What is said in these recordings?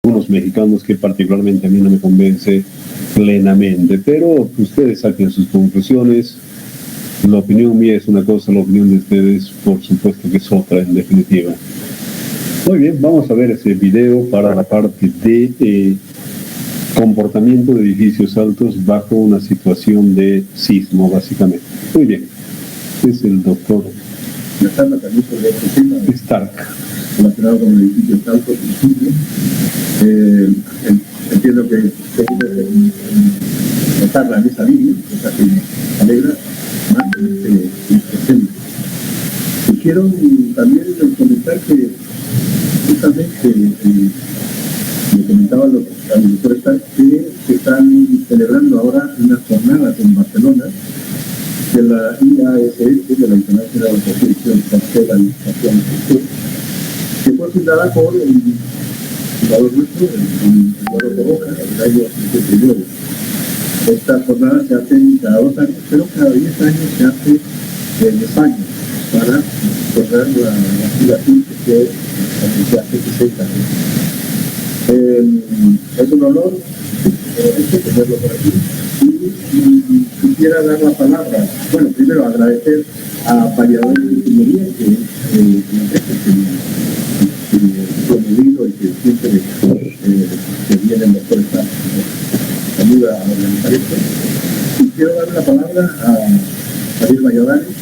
unos mexicanos que particularmente a mí no me convence plenamente, pero ustedes saquen sus conclusiones. La opinión mía es una cosa, la opinión de ustedes por supuesto que es otra en definitiva. Muy bien, vamos a ver ese video para la parte de comportamiento de edificios altos bajo una situación de sismo, básicamente. Muy bien, es el doctor Stark, relacionado con edificios altos y sismo. Entiendo que notarla en esa línea, esa que me alegra más de este tema. Y quiero también comentar que justamente me comentaba al doctor Stark que se están celebrando ahora unas jornadas en Barcelona de la IASS, de la International Association for Social Institutions, que fue fundada por el fundador nuestro, el Eduardo Boca, en el año 59. Estas jornadas se hacen cada 2 años, pero cada 10 años se hace en España, para recordar la activación que se hace 60 años. Es un honor tenerlo por aquí y quisiera dar la palabra, bueno, primero agradecer a Variadores de Ingeniería, que es la empresa que promovido y que siempre que viene el doctor está ayuda a organizar esto. Y quiero dar la palabra a Javier Valladares,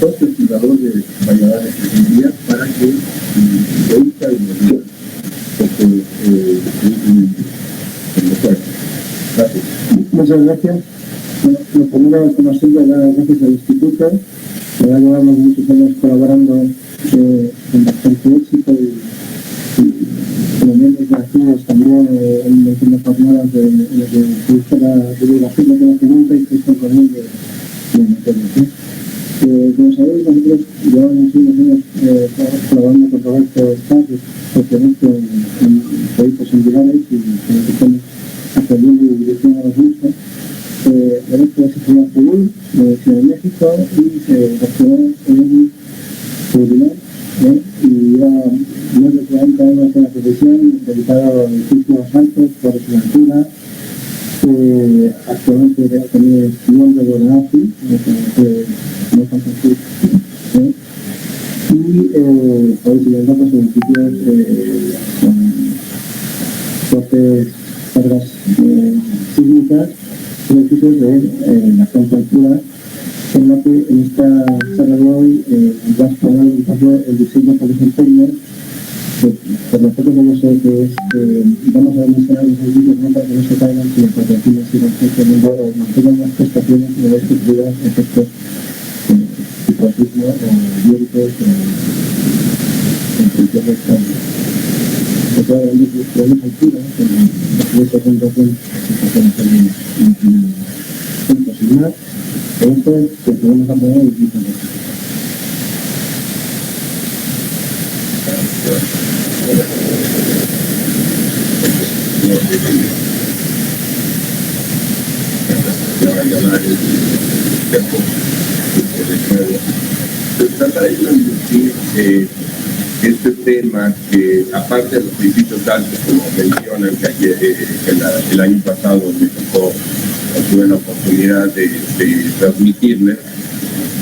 socio fundador de Valladares de Ingeniería, para que se usa y nos diga gracias. Muchas gracias. Lo primero, como siempre, dar las gracias al Instituto. Ya llevamos muchos años colaborando con bastante éxito y como miembros de activos también en las jornadas de la divulgación de conocimiento y gestión común de materia. Como sabéis, nosotros llevamos unos años colaborando con Roberto Stark, especialmente en proyectos singulares y con el que estamos aprendiendo y dirección a los mismos. Roberto es ingeniero civil de Ciudad de México y se doctoró en seguridad y lleva más de 40 años en la profesión, dedicado a edificios altos por su altura. Actualmente también es miembro de la AFI, no tan fácil, y participando con edificios con fuertes cargas sísmicas, edificios de la altura, en la que en esta sala de hoy va a exponer un poco el diseño por desempeño. Por nosotros yo sé que vamos a mencionar los edificios no para que no se caigan, sino porque aquí nos sirven o mantengan las prestaciones y no estructuras efectos tipo sismo o vientos en función de cambio. Se puede ver grandes alturas, en esa puntuación se puede hacer un punto sin más. Esto es que podemos poner edificios. Se trata de introducir este tema que, aparte de los edificios altos, como mencionan, que el año pasado me tocó, tuve la oportunidad de transmitirles,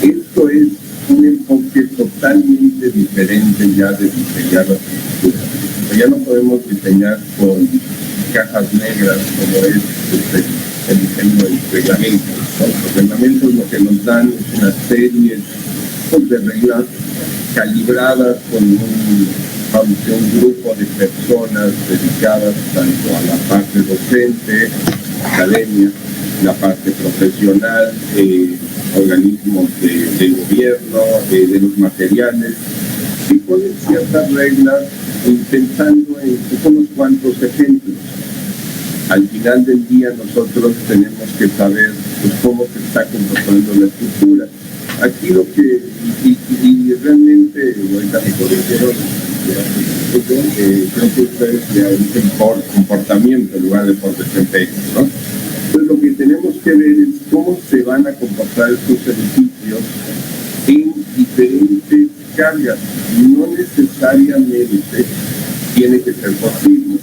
esto es un enfoque totalmente diferente ya de diseñar las estructuras. Ya no podemos diseñar con cajas negras como es el diseño del reglamento. Los reglamentos lo que nos dan es una serie de reglas calibradas con un grupo de personas dedicadas tanto a la parte docente, academia, la parte profesional, organismos de gobierno, de los materiales, y ponen ciertas reglas pensando en unos cuantos ejemplos. Al final del día nosotros tenemos que saber pues, cómo se está comportando la estructura. Aquí lo que, y realmente, ahorita me corrigieron, creo que ustedes ya dicen por comportamiento en lugar de por desempeño, ¿no? Entonces lo que tenemos que ver es cómo se van a comportar estos edificios en diferentes cargas. No necesariamente tiene que ser posible.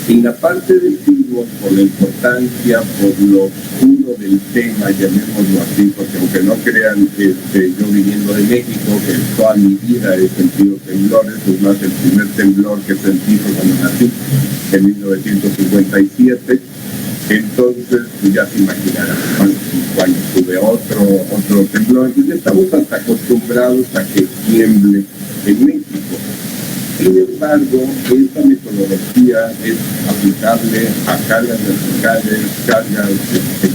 En la parte de sismos, por la importancia, por lo oscuro del tema, llamémoslo así, porque aunque no crean, yo viniendo de México, que toda mi vida he sentido temblores, es más, el primer temblor que sentí fue cuando nací, en 1957, entonces pues ya se imaginarán, cuando tuve otro temblor, entonces estamos hasta acostumbrados a que tiemble en México. Sin embargo, esta metodología es aplicable a cargas verticales, cargas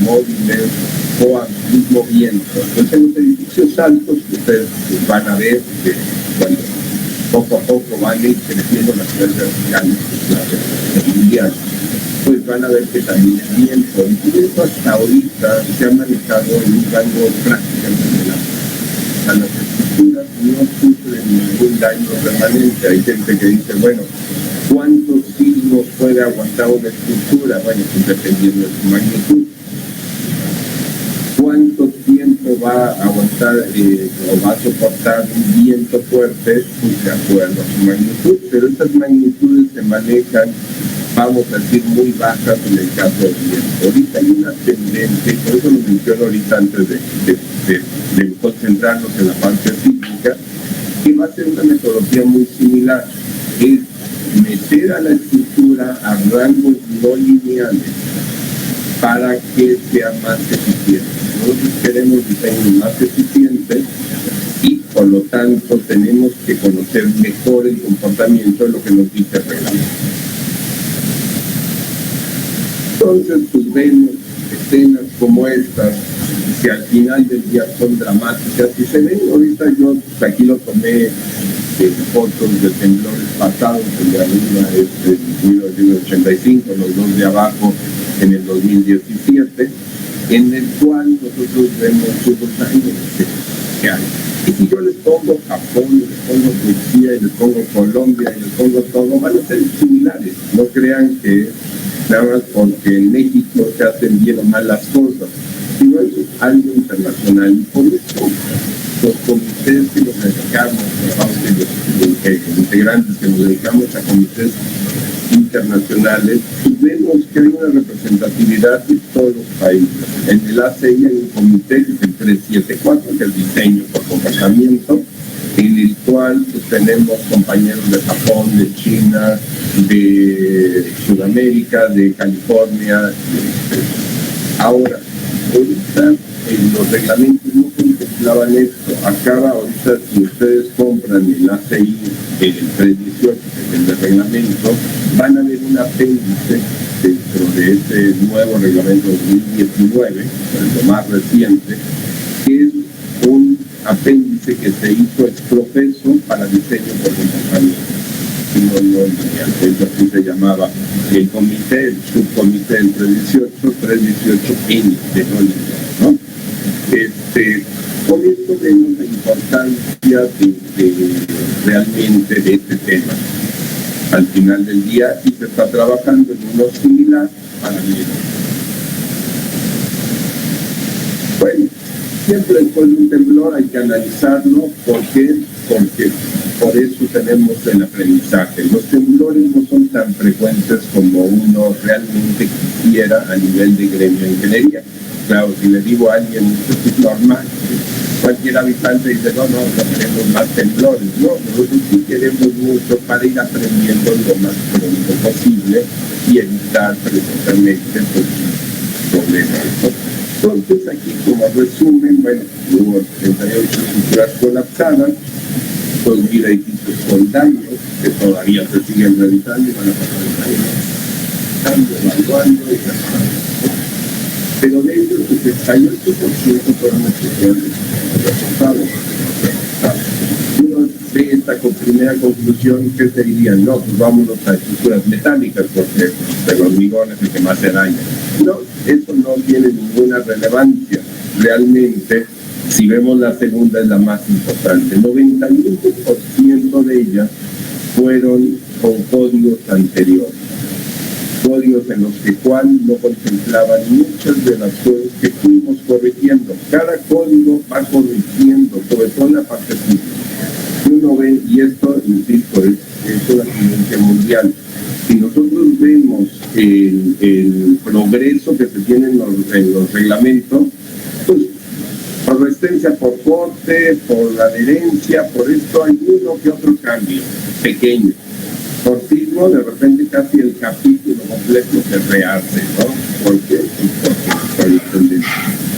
móviles o al mismo viento. Entonces, en los edificios altos, ustedes van a ver que cuando poco a poco van creciendo las cargas verticales, mundiales, pues van a ver que también el viento, incluso hasta ahorita se ha manejado en un rango prácticamente de las estructuras no sufren ningún daño permanente. Hay gente que dice, bueno, ¿cuántos sismos puede aguantar una estructura? Bueno, pues dependiendo de su magnitud. ¿Cuánto tiempo va a aguantar o va a soportar un viento fuerte? Pues de acuerdo a su magnitud, pero estas magnitudes se manejan, vamos a decir, muy bajas en el caso del viento. Ahorita hay una tendencia, por eso lo menciono ahorita antes de concentrarnos en la parte sísmica, que va a ser una metodología muy similar, es meter a la estructura a rangos no lineales para que sea más eficiente. Nosotros queremos diseños más eficientes y por lo tanto tenemos que conocer mejor el comportamiento de lo que nos dice el reglamento. Entonces, pues vemos escenas como estas, que al final del día son dramáticas, y se ven ahorita, yo pues, aquí lo tomé fotos de temblores pasados, el de arriba es de 1985, los dos de abajo en el 2017, en el cual nosotros vemos los daños que hay. Y si yo les pongo Japón, les pongo Turquía, y les pongo Colombia, y les pongo todo, van a ser similares. No crean que nada más porque en México se hacen bien o mal las cosas, sino es algo internacional. Y por eso los comités que nos dedicamos, los integrantes que nos dedicamos a comités internacionales, vemos que hay una representatividad de todos los países. En el ACI hay un comité que es el 374, que es diseño por comportamiento, en el cual pues, tenemos compañeros de Japón, de China, de Sudamérica, de California. Ahora, ahorita los reglamentos no contemplaban esto. Acaba ahorita, si ustedes compran el ACI, el 318, que es el de reglamento, van a ver un apéndice dentro de este nuevo reglamento 2019, lo más reciente, que es un apéndice que se hizo ex profeso para diseño por comportamiento. Entonces así se llamaba el comité, el subcomité del 318N de ¿no? Por esto vemos la importancia realmente de este tema al final del día, y se está trabajando en uno similar para el libro. Bueno, siempre después de un temblor hay que analizarlo. ¿Por qué? Porque por eso tenemos el aprendizaje. Los temblores no son tan frecuentes como uno realmente quisiera a nivel de gremio de ingeniería. Claro, si le digo a alguien, esto es normal, cualquier habitante dice, no queremos más temblores. No, nosotros sí queremos mucho para ir aprendiendo lo más pronto posible y evitar precisamente problemas, ¿no? Entonces, aquí como resumen, bueno, hubo 38 estructuras colapsadas, 2.000 edificios con daños que todavía se siguen realizando y van a pasar el año, evaluando y reparando. Pero de ellos, el 68% fueron estructuras resultados. Uno ve esta primera conclusión, que se dirían, no, pues vámonos a estructuras metálicas, porque el hormigón es el que más se daña. No, eso no tiene ninguna relevancia. Realmente, si vemos la segunda, es la más importante. 91% de ellas fueron con códigos anteriores. Códigos en los que Juan no contemplaban muchas de las cosas que fuimos corrigiendo. Cada código va corrigiendo, sobre todo en la parte física. Y uno ve, y esto, insisto, es una tendencia mundial. Si nosotros vemos el progreso que se tiene en los reglamentos, pues por resistencia, por corte, por adherencia, por esto hay uno que otro cambio pequeño. Por sismo, de repente casi el capítulo completo se rehace, ¿no? Porque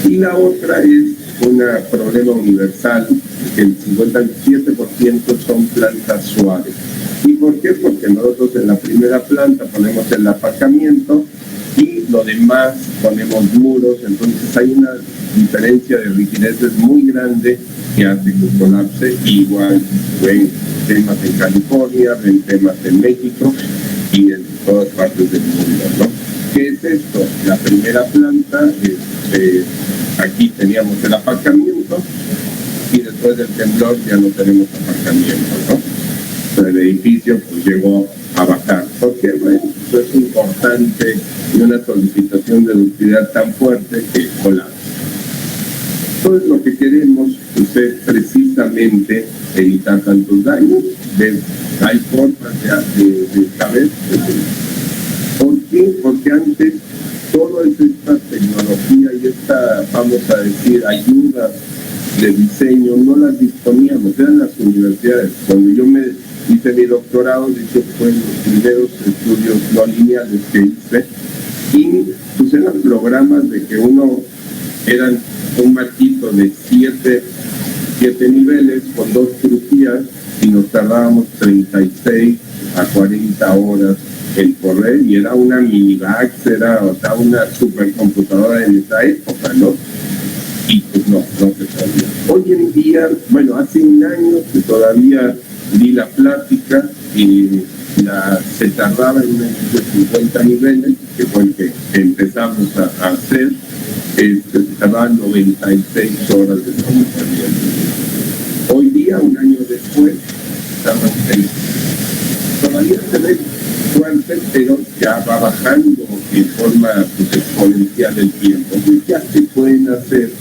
y la otra es un problema universal, que el 57% son plantas suaves. ¿Y por qué? Porque nosotros en la primera planta ponemos el aparcamiento y lo demás ponemos muros, entonces hay una diferencia de rigideces muy grande que hace que colapse. Igual ven temas en California, ven temas en México y en todas partes del mundo, ¿no? ¿Qué es esto? La primera planta, aquí teníamos el aparcamiento y después del temblor ya no tenemos aparcamiento, ¿no? Pero el edificio pues llegó a bajar, porque bueno, eso es importante y una solicitación de ductilidad tan fuerte que colapsa. Entonces lo que queremos es precisamente evitar tantos daños. Hay formas de saber. ¿Por qué? Porque antes toda esta tecnología y esta, vamos a decir, ayudas de diseño no las disponíamos, eran las universidades. Cuando yo me hice mi doctorado, de hecho fue en los primeros estudios no lineales que hice, y pues eran programas de que uno eran un marquito de 7 niveles con 2 crujías y nos tardábamos 36 a 40 horas en correr, y era una minivax, era una supercomputadora en esa época, ¿no? Y pues no se sabía. Hoy en día, bueno, hace un año que todavía di la plática y se tardaba en un edificio de 50 niveles, que fue el que empezamos a hacer, se tardaban 96 horas de procesamiento. Hoy día, un año después, estamos todavía se ve fuerte, pero ya va bajando en forma exponencial el tiempo. Entonces ya se pueden hacer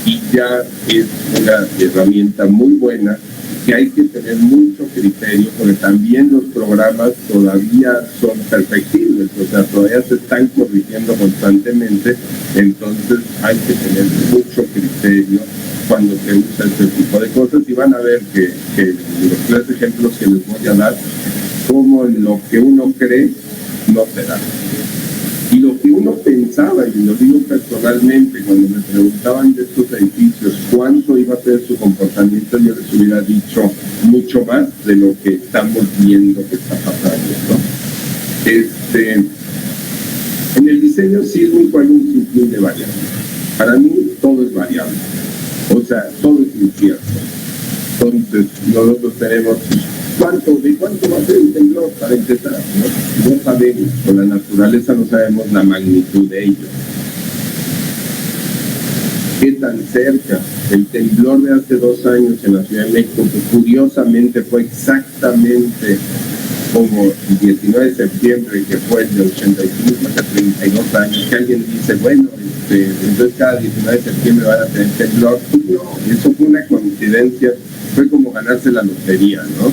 y ya es una herramienta muy buena, que hay que tener mucho criterio, porque también los programas todavía son perfectibles, o sea, todavía se están corrigiendo constantemente, entonces hay que tener mucho criterio cuando se usa este tipo de cosas, y van a ver que los 3 ejemplos que les voy a dar, como lo que uno cree no se da. Y lo que uno pensaba, y lo digo personalmente, cuando me preguntaban de estos edificios cuánto iba a ser su comportamiento, yo les hubiera dicho mucho más de lo que estamos viendo que está pasando, ¿no? En el diseño sísmico hay un sinfín de variables. Para mí todo es variable, o sea, todo es incierto. Entonces nosotros tenemos ¿de cuánto va a ser el temblor para empezar? No sabemos, con la naturaleza no sabemos la magnitud de ello. ¿Qué tan cerca? El temblor de hace 2 años en la Ciudad de México, que curiosamente fue exactamente como el 19 de septiembre, que fue el de 85 hace 32 años, que alguien dice, bueno, entonces cada 19 de septiembre van a tener temblor. No, eso fue una coincidencia, fue como ganarse la lotería, ¿no?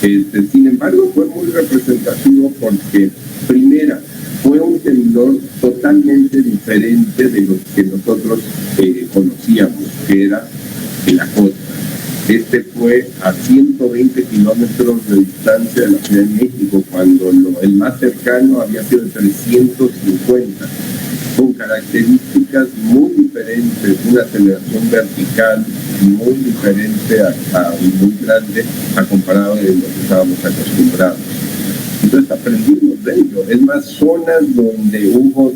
Sin embargo, fue muy representativo porque, primera, fue un temblor totalmente diferente de los que nosotros conocíamos, que era en la costa. Fue a 120 kilómetros de distancia de la Ciudad de México, cuando el más cercano había sido de 350, con características muy diferentes, una aceleración vertical muy diferente y muy grande a comparado de lo que estábamos acostumbrados. Entonces aprendimos de ello. Es más, zonas donde hubo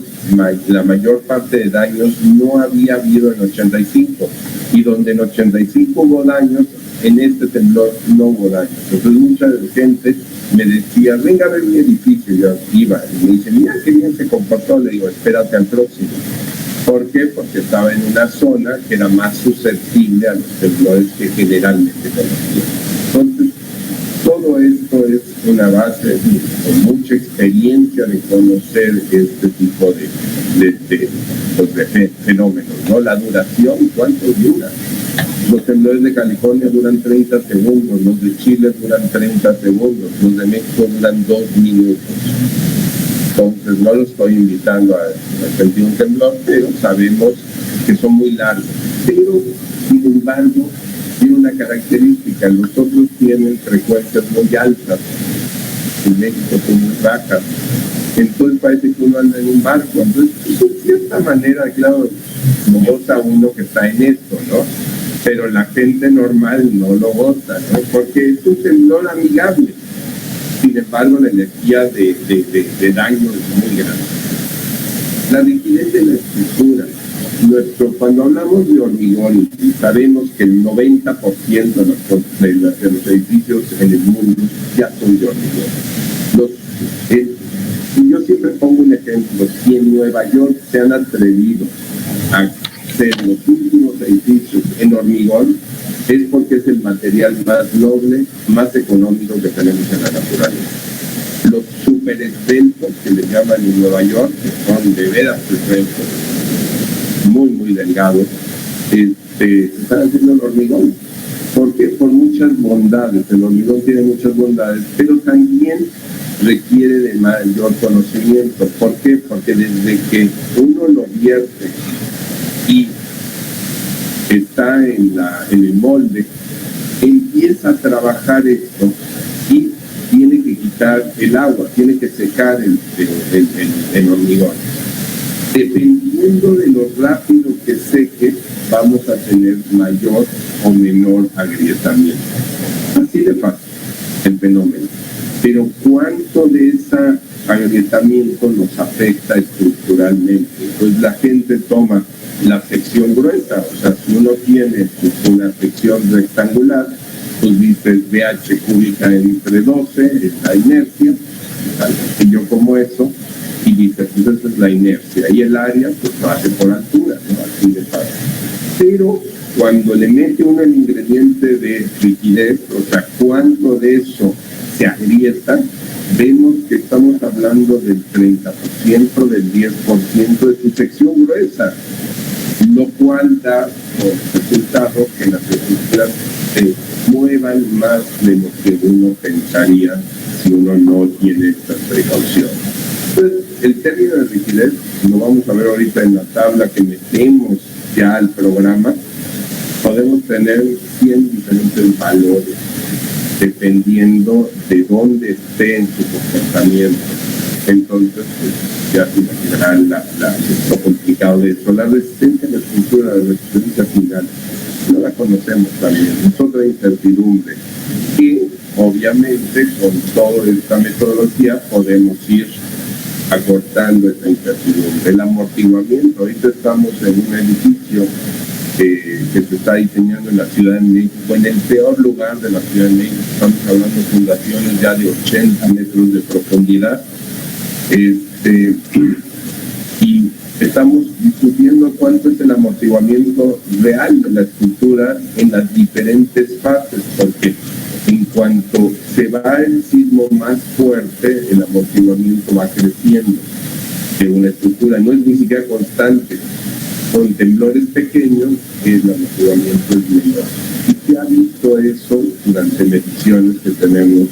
la mayor parte de daños no había habido en 85, y donde en 85 hubo daños, en este temblor no hubo daños. Entonces mucha gente me decía, venga a ver mi edificio. Yo iba y me dice, mira qué bien se comportó. Le digo, espérate al próximo. ¿Por qué? Porque estaba en una zona que era más susceptible a los temblores que generalmente conocía. Entonces, todo esto es una base con mucha experiencia de conocer este tipo de fenómenos, ¿no? La duración, ¿cuánto dura? Los temblores de California duran 30 segundos, los de Chile duran 30 segundos, los de México duran 2 minutos. Entonces no lo estoy invitando a sentir un temblor, pero sabemos que son muy largos. Pero, sin embargo, tiene una característica: los otros tienen frecuencias muy altas, en México son muy bajas. Entonces parece que uno anda en un barco. Entonces, pues, de cierta manera, claro, lo goza uno que está en esto, ¿no? Pero la gente normal no lo goza, ¿no? Porque es un temblor amigable. Sin embargo, la energía de daño es muy grande. La rigidez de la estructura. Cuando hablamos de hormigón, sabemos que el 90% de los edificios en el mundo ya son de hormigón. Y yo siempre pongo un ejemplo: si en Nueva York se han atrevido a hacer los últimos edificios en hormigón, es porque es el material más noble, más económico que tenemos en la naturaleza. Los superesbeltos que le llaman en Nueva York, que son de veras esbeltos, muy, muy delgados, se están haciendo en hormigón. ¿Por qué? Por muchas bondades. El hormigón tiene muchas bondades, pero también requiere de mayor conocimiento. ¿Por qué? Porque desde que uno lo vierte y está en el molde, empieza a trabajar esto y tiene que quitar el agua, tiene que secar el hormigón. Dependiendo de lo rápido que seque, vamos a tener mayor o menor agrietamiento. Así de fácil el fenómeno. Pero ¿cuánto de ese agrietamiento nos afecta estructuralmente? Pues la gente toma la sección gruesa. O sea, si uno tiene una sección rectangular, pues dices BH cúbica entre 12, es la inercia, tan sencillo como eso, y dices, pues esa es la inercia, y el área pues lo hace por altura, ¿no? Así de fácil. Pero cuando le mete uno el ingrediente de rigidez, o sea, cuánto de eso se agrieta, vemos que estamos hablando del 30%, del 10% de su sección gruesa, lo cual da por resultado que las estructuras se muevan más de lo que uno pensaría si uno no tiene estas precauciones. Entonces, el término de rigidez lo vamos a ver ahorita en la tabla que metemos ya al programa. Podemos tener 100 diferentes valores dependiendo de dónde esté en su comportamiento. Entonces, pues, ya se imaginarán lo complicado de eso. La resistencia a la estructura, la resistencia final, no la conocemos también, es otra incertidumbre. Y obviamente con toda esta metodología podemos ir acortando esta incertidumbre. El amortiguamiento, ahorita estamos en un edificio que se está diseñando en la Ciudad de México, en el peor lugar de la Ciudad de México. Estamos hablando de fundaciones ya de 80 metros de profundidad, y estamos discutiendo cuánto es el amortiguamiento real de la estructura en las diferentes fases, porque en cuanto se va el sismo más fuerte, el amortiguamiento va creciendo de una estructura, no es ni siquiera constante. Con temblores pequeños, el amortiguamiento es menor. Y se ha visto eso durante mediciones que tenemos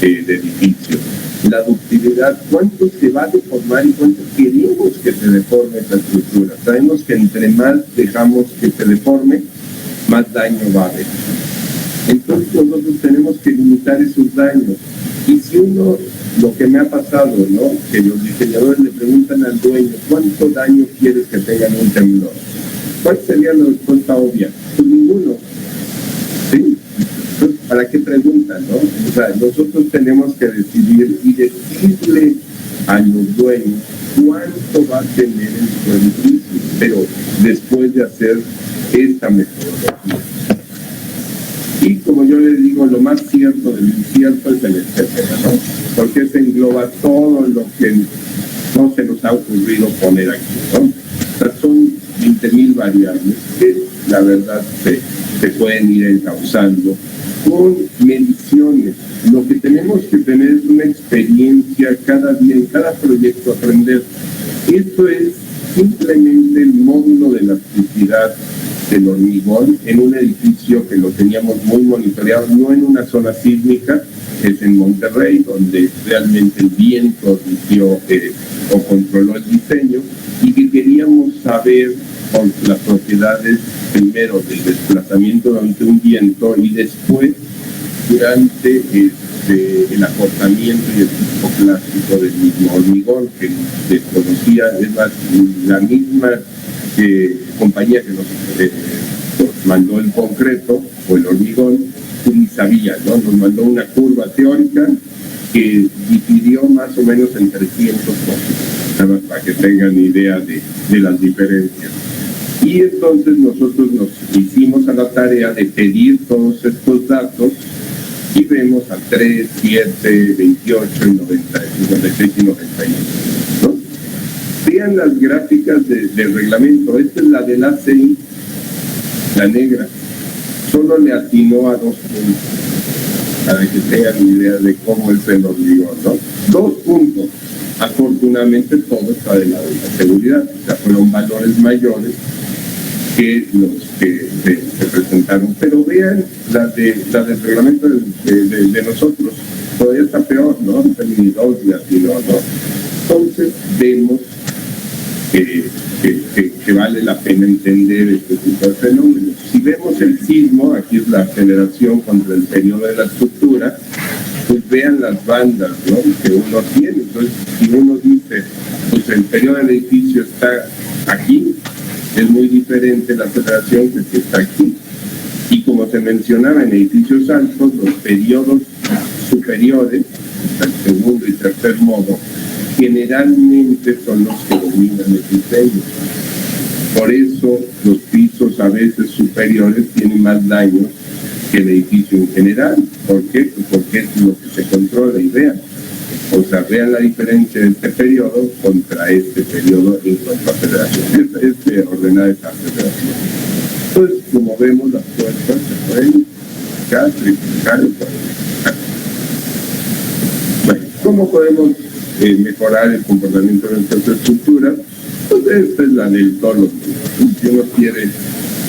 de edificios. La ductilidad, cuánto se va a deformar y cuánto queremos que se deforme esa estructura. Sabemos que entre más dejamos que se deforme, más daño va a haber. Entonces nosotros tenemos que limitar esos daños. Y si uno, lo que me ha pasado, ¿no?, que los diseñadores le preguntan al dueño, ¿cuánto daño quieres que tengan un temblor? ¿Cuál sería la respuesta obvia? Pues ninguno. ¿Sí? Entonces, ¿para qué preguntan, no? O sea, nosotros tenemos que decidir y decirle a los dueños cuánto va a tener en su edificio, pero después de hacer esta metodología. Y como yo les digo, lo más cierto del incierto es el etcétera, ¿no? Porque se engloba todo lo que no se nos ha ocurrido poner aquí, ¿no? O sea, son 20,000 variables que la verdad se pueden ir encauzando con mediciones. Lo que tenemos que tener es una experiencia cada día, en cada proyecto aprender. Esto es simplemente el módulo de elasticidad del hormigón en un edificio que lo teníamos muy monitoreado, no en una zona sísmica, es en Monterrey, donde realmente el viento dirigió o controló el diseño, y que queríamos saber con las propiedades primero del desplazamiento durante un viento y después durante el acortamiento y el tipo clásico del mismo hormigón, que desconocía. Es la misma compañía que nos mandó el concreto o el hormigón, ni sabía, ¿no? Nos mandó una curva teórica que dividió más o menos en 300 cosas, nada más para que tengan idea de las diferencias. Y entonces nosotros nos hicimos a la tarea de pedir todos estos datos y vemos a 3, 7, 28 y 90, 56 y 91, ¿no? Vean las gráficas del reglamento. Esta es la del ACI, la negra. Solo le atinó a 2 puntos, para que tengan idea de cómo es el hormigón, ¿no? 2 puntos. Afortunadamente todo está del lado de la seguridad, o sea, fueron valores mayores que los que se presentaron. Pero vean la del reglamento de nosotros, todavía está peor, ¿no? Ni 2 le atinó, ¿no? Entonces vemos que vale la pena entender este tipo de fenómenos. Si vemos el sismo, aquí es la aceleración contra el periodo de la estructura, pues vean las bandas, ¿no?, que uno tiene. Entonces, si uno dice, pues el periodo del edificio está aquí, es muy diferente la aceleración que si está aquí. Y como se mencionaba en edificios altos, los periodos superiores, el segundo y tercer modo, generalmente son los que dominan el diseño. Por eso los pisos a veces superiores tienen más daños que el edificio en general. ¿Por qué? Pues porque es lo que se controla. Y vean, o sea, vean la diferencia de este periodo contra este periodo en cuanto a aceleración. Es ordenada esa aceleración. Entonces, como vemos, las fuerzas se pueden triplicar. Bueno, ¿cómo podemos mejorar el comportamiento de nuestras estructuras? Pues esta es la del todos. Si uno quiere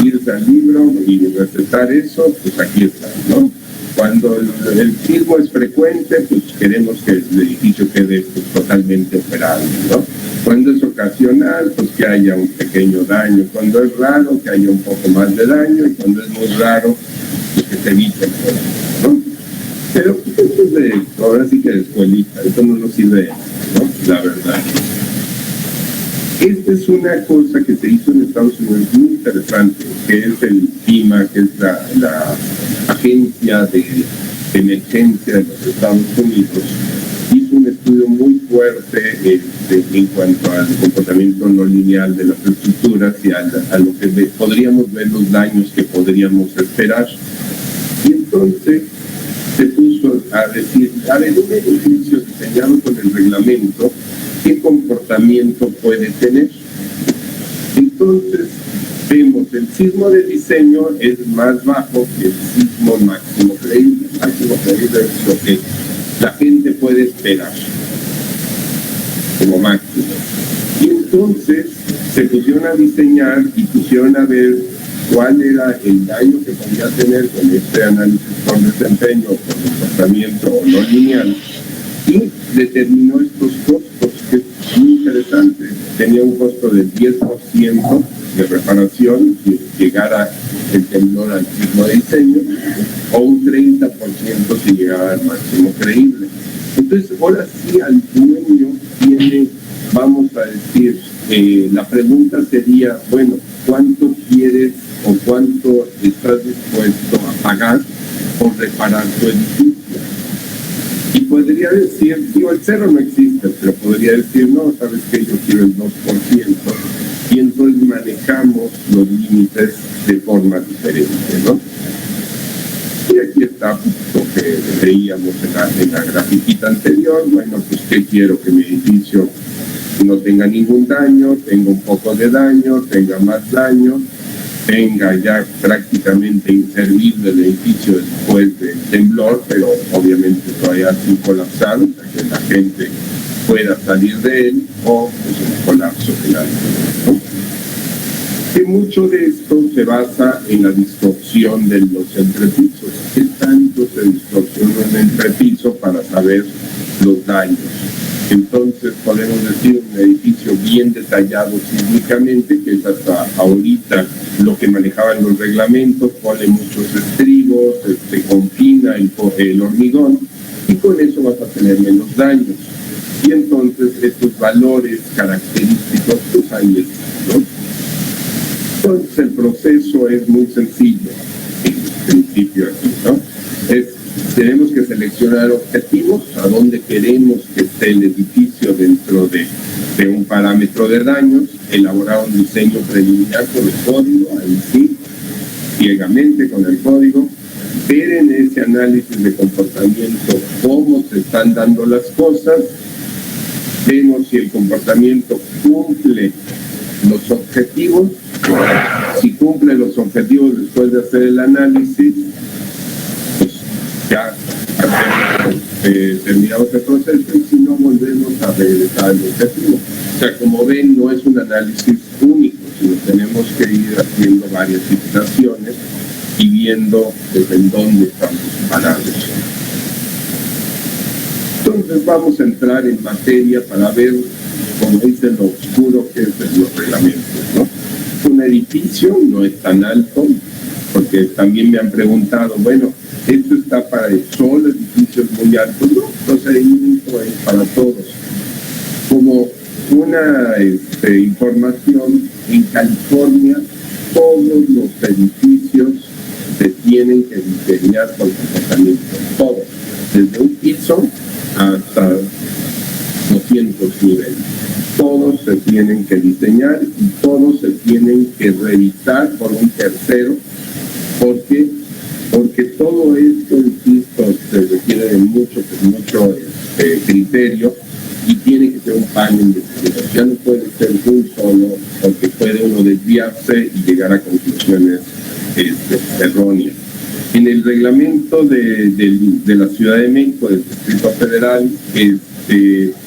irse al libro y recetar eso, pues aquí está, ¿no? Cuando el sismo es frecuente, pues queremos que el edificio quede pues, totalmente operable, ¿no? Cuando es ocasional, pues que haya un pequeño daño. Cuando es raro, que haya un poco más de daño. Y cuando es muy raro, pues que se evite el problema, ¿no? Pero pues, esto es ahora sí que de escuelita, eso no nos sirve, ¿no? La verdad. Esta es una cosa que se hizo en Estados Unidos muy interesante, que es el FEMA, que es la agencia de emergencia de los Estados Unidos. Hizo un estudio muy fuerte en cuanto al comportamiento no lineal de las estructuras y a lo que podríamos ver los daños que podríamos esperar. Y entonces se puso a decir, a ver, un edificio diseñado con el reglamento, ¿qué comportamiento puede tener? Entonces, vemos el sismo de diseño es más bajo que el sismo máximo creíble. Máximo creíble es lo que la gente puede esperar como máximo. Y entonces se pusieron a diseñar y pusieron a ver cuál era el daño que podía tener con este análisis por desempeño, por comportamiento no lineal, y determinó estos costos, que es muy interesante. Tenía un costo del 10% de reparación si llegara el temblor al sismo de diseño, o un 30% si llegaba al máximo creíble. Entonces, ahora sí al dueño tiene, vamos a decir, la pregunta sería, bueno, ¿cuánto quieres o cuánto estás dispuesto a pagar por reparar tu edificio? Y podría decir, digo, el cero no existe, pero podría decir, no, sabes que yo quiero el 2%, y entonces manejamos los límites de forma diferente, ¿no? Y aquí está lo que veíamos en la grafiquita anterior. Bueno, pues ¿qué quiero? Que mi edificio no tenga ningún daño, tenga un poco de daño, tenga más daño, tenga ya prácticamente inservible el edificio después del temblor, pero obviamente todavía sin colapsar, para que la gente pueda salir de él, o pues un colapso final, ¿no? Que mucho de esto se basa en la distorsión de los entrepisos. ¿Qué tanto se distorsiona un entrepiso para saber los daños? Entonces podemos decir un edificio bien detallado sísmicamente, que es hasta ahorita lo que manejaban los reglamentos, pone muchos estribos, confina el hormigón, y con eso vas a tener menos daños. Y entonces estos valores característicos, pues ahí están, ¿no? Entonces el proceso es muy sencillo, en principio aquí, ¿no? Tenemos que seleccionar objetivos, a dónde queremos que esté el edificio dentro de un parámetro de daños, elaborar un diseño preliminar con el código, ahí sí, ciegamente con el código, ver en ese análisis de comportamiento cómo se están dando las cosas, vemos si el comportamiento cumple los objetivos, si cumple los objetivos después de hacer el análisis, pues ya terminamos el proceso, y si no, volvemos a regresar al objetivo. O sea, como ven, no es un análisis único, sino tenemos que ir haciendo varias iteraciones y viendo desde dónde estamos parados. Entonces vamos a entrar en materia para ver, como dice, lo oscuro que es de los reglamentos, ¿no? Un edificio no es tan alto, porque también me han preguntado, bueno, esto está para solo edificios muy altos. No, el procedimiento es para todos. Como una información, en California todos los edificios se tienen que diseñar con comportamiento, todos, desde un piso hasta 200 niveles. Todos se tienen que diseñar y todos se tienen que revisar por un tercero, porque todo esto, insisto, se requiere de mucho criterio, y tiene que ser un panel de estudios. Ya no puede ser un solo, porque puede uno desviarse y llegar a conclusiones erróneas. En el reglamento de la Ciudad de México, del Distrito Federal,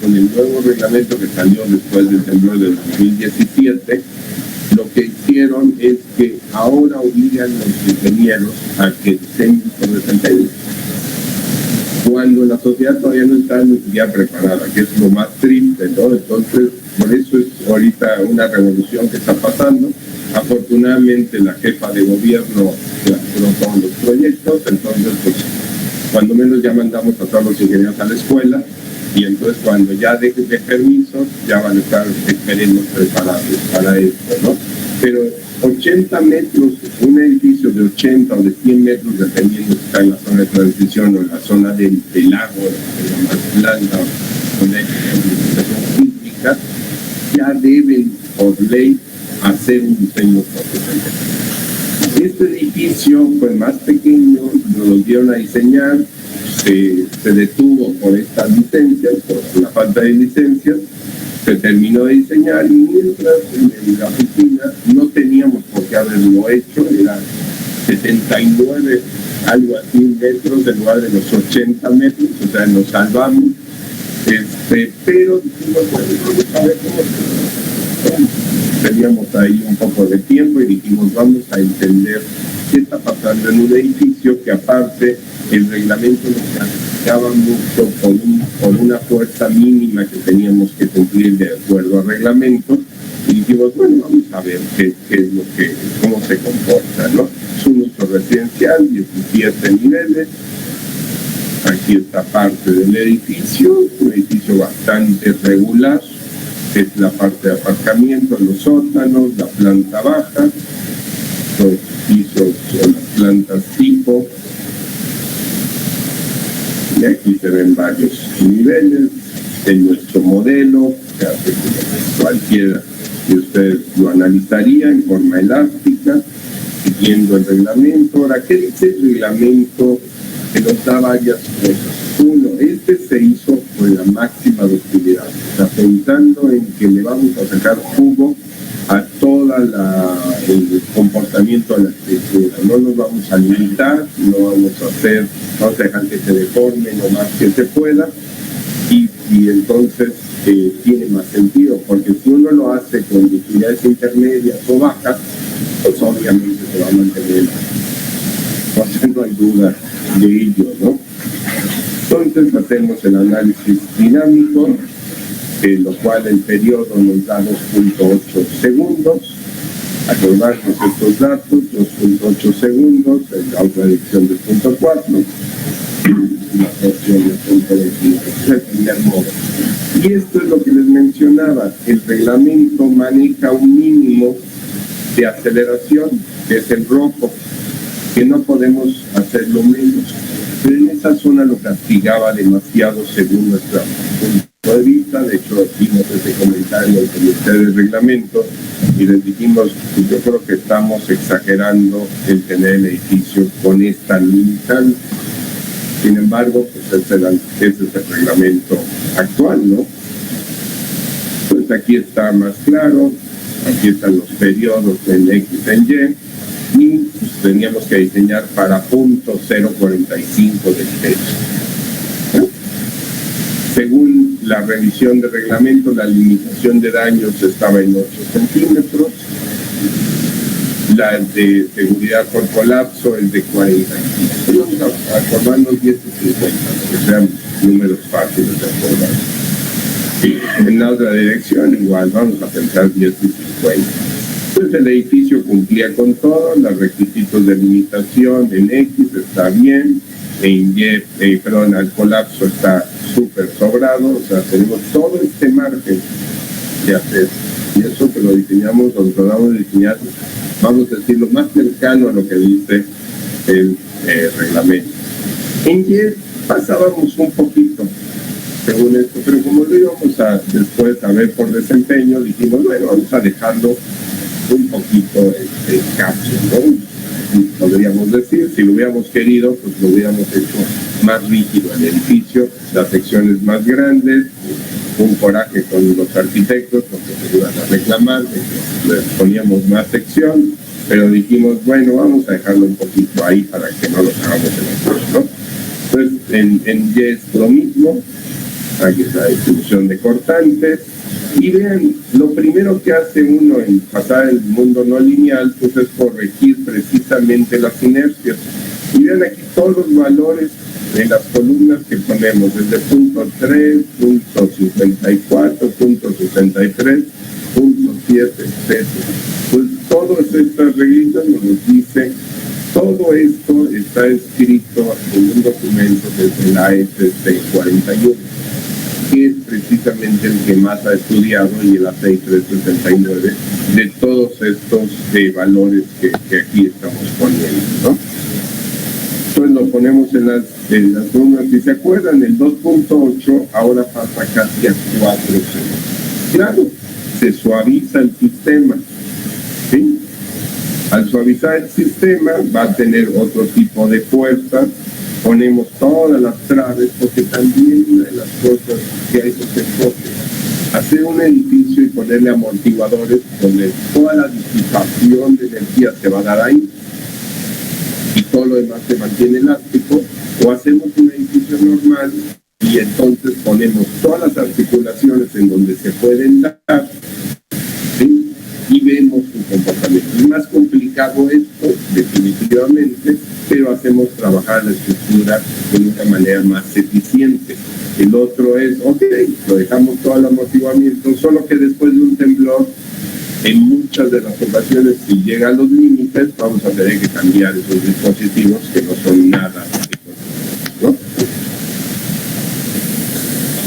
con el nuevo reglamento que salió después del temblor del 2017, lo que hicieron es que ahora obligan a los ingenieros a que diseñen sobre sentido, cuando la sociedad todavía no está ni siquiera preparada, que es lo más triste, ¿no? Entonces, por eso es ahorita una revolución que está pasando. Afortunadamente la jefa de gobierno lanzó todos los proyectos, entonces pues cuando menos ya mandamos a todos los ingenieros a la escuela, y entonces cuando ya dejen de permisos ya van a estar, esperemos, preparados para esto, ¿no? Pero 80 metros, un edificio de 80 o de 100 metros, dependiendo si está en la zona de transición o en la zona del lago, en la más blanda, donde hay situación sísmica, ya deben, por ley, hacer un diseño profesional. Este edificio fue más pequeño, nos lo dieron a diseñar, se detuvo por estas licencias, por la falta de licencias, se terminó de diseñar, y mientras en la oficina no teníamos por qué haberlo hecho, era 79, algo así, metros en lugar de los 80 metros, o sea, nos salvamos, pero dijimos, bueno, vamos a ver cómo teníamos ahí un poco de tiempo y dijimos, vamos a entender qué está pasando en un edificio que aparte el reglamento nos castigaba mucho por una fuerza mínima que teníamos que cumplir de acuerdo al reglamento, y dijimos, bueno, vamos a ver qué es lo que, cómo se comporta, ¿no? Es un uso residencial, 17 niveles. Aquí está parte del edificio, un edificio bastante regular, es la parte de aparcamiento, los sótanos, la planta baja, los pisos o las plantas tipo, y aquí se ven varios niveles de nuestro modelo, que hace que cualquiera de ustedes lo analizaría en forma elástica, siguiendo el reglamento. Ahora, ¿qué dice el reglamento? Que nos da varias cosas. Uno, se hizo con la máxima ductilidad, o sea, pensando en que le vamos a sacar jugo a todo el comportamiento de la estructura. No nos vamos a limitar, no vamos a dejar que se deforme lo más que se pueda, y entonces tiene más sentido, porque si uno lo hace conductividades intermedias o bajas, pues obviamente se va a mantener. Entonces no hay duda de ello, ¿no? Entonces hacemos el análisis dinámico, en lo cual el periodo nos da 2.8 segundos. Acordarnos estos datos, 2.8 segundos, en la otra dirección de 0.4, la porción de 0.25, es el primer modo. Y esto es lo que les mencionaba, el reglamento maneja un mínimo de aceleración, que es el rojo, que no podemos hacerlo menos. Pero en esa zona lo castigaba demasiado según nuestro punto de vista. De hecho, hicimos ese comentario al comité de reglamento y les dijimos, pues yo creo que estamos exagerando el tener el edificio con esta limitante. Sin embargo, pues ese es el reglamento actual, ¿no? Pues aquí está más claro, aquí están los periodos en X, en Y, y pues teníamos que diseñar para .045 del techo. Según la revisión de reglamento, la limitación de daños estaba en 8 centímetros, la de seguridad por colapso es de 45. Vamos a acordarnos 10 y 50, que sean números fáciles de acordar. En la otra dirección igual, vamos a pensar 10 y 50. Entonces el edificio cumplía con todo, los requisitos de limitación en X está bien, en Y, perdón, al colapso está súper sobrado, o sea, tenemos todo este margen de hacer. Y eso que lo diseñamos, lo tratamos de diseñar, vamos a decirlo, más cercano a lo que dice el reglamento. En Y pasábamos un poquito, según esto, pero como lo íbamos a después a ver por desempeño, dijimos, bueno, vamos a dejarlo un poquito escaso, ¿no? Podríamos decir, si lo hubiéramos querido, pues lo hubiéramos hecho más rígido el edificio, las secciones más grandes, un coraje con los arquitectos porque se iban a reclamar, les poníamos más sección, pero dijimos, bueno, vamos a dejarlo un poquito ahí para que no los hagamos en el suelo, ¿no? Entonces, en Y es lo mismo, aquí es la distribución de cortantes, y vean, lo primero que hace uno en pasar el mundo no lineal, pues es corregir precisamente las inercias. Y vean aquí todos los valores de las columnas que ponemos, desde punto 3, punto 54, punto 63, punto 7, etc. Pues todas estas reglitas nos dice, todo esto está escrito en un documento desde la ASC 41. Que es precisamente el que más ha estudiado, y el ASEI 369, de todos estos valores que aquí estamos poniendo, ¿no? Entonces lo ponemos en las columnas. Si se acuerdan, el 2.8 ahora pasa casi a 4 segundos. Claro, se suaviza el sistema, ¿sí? Al suavizar el sistema va a tener otro tipo de fuerza. Ponemos todas las traves, porque también una de las cosas que hay que hacer, hacer un edificio y ponerle amortiguadores donde toda la disipación de energía se va a dar ahí y todo lo demás se mantiene elástico, o hacemos un edificio normal y entonces ponemos todas las articulaciones en donde se pueden dar, ¿sí? Y vemos su comportamiento. Es más complicado esto, definitivamente, pero hacemos trabajar la estructura de una manera más eficiente. El otro es, ok, lo dejamos todo el amortiguamiento, solo que después de un temblor, en muchas de las ocasiones, si llega a los límites, vamos a tener que cambiar esos dispositivos que no son nada económicos, ¿no?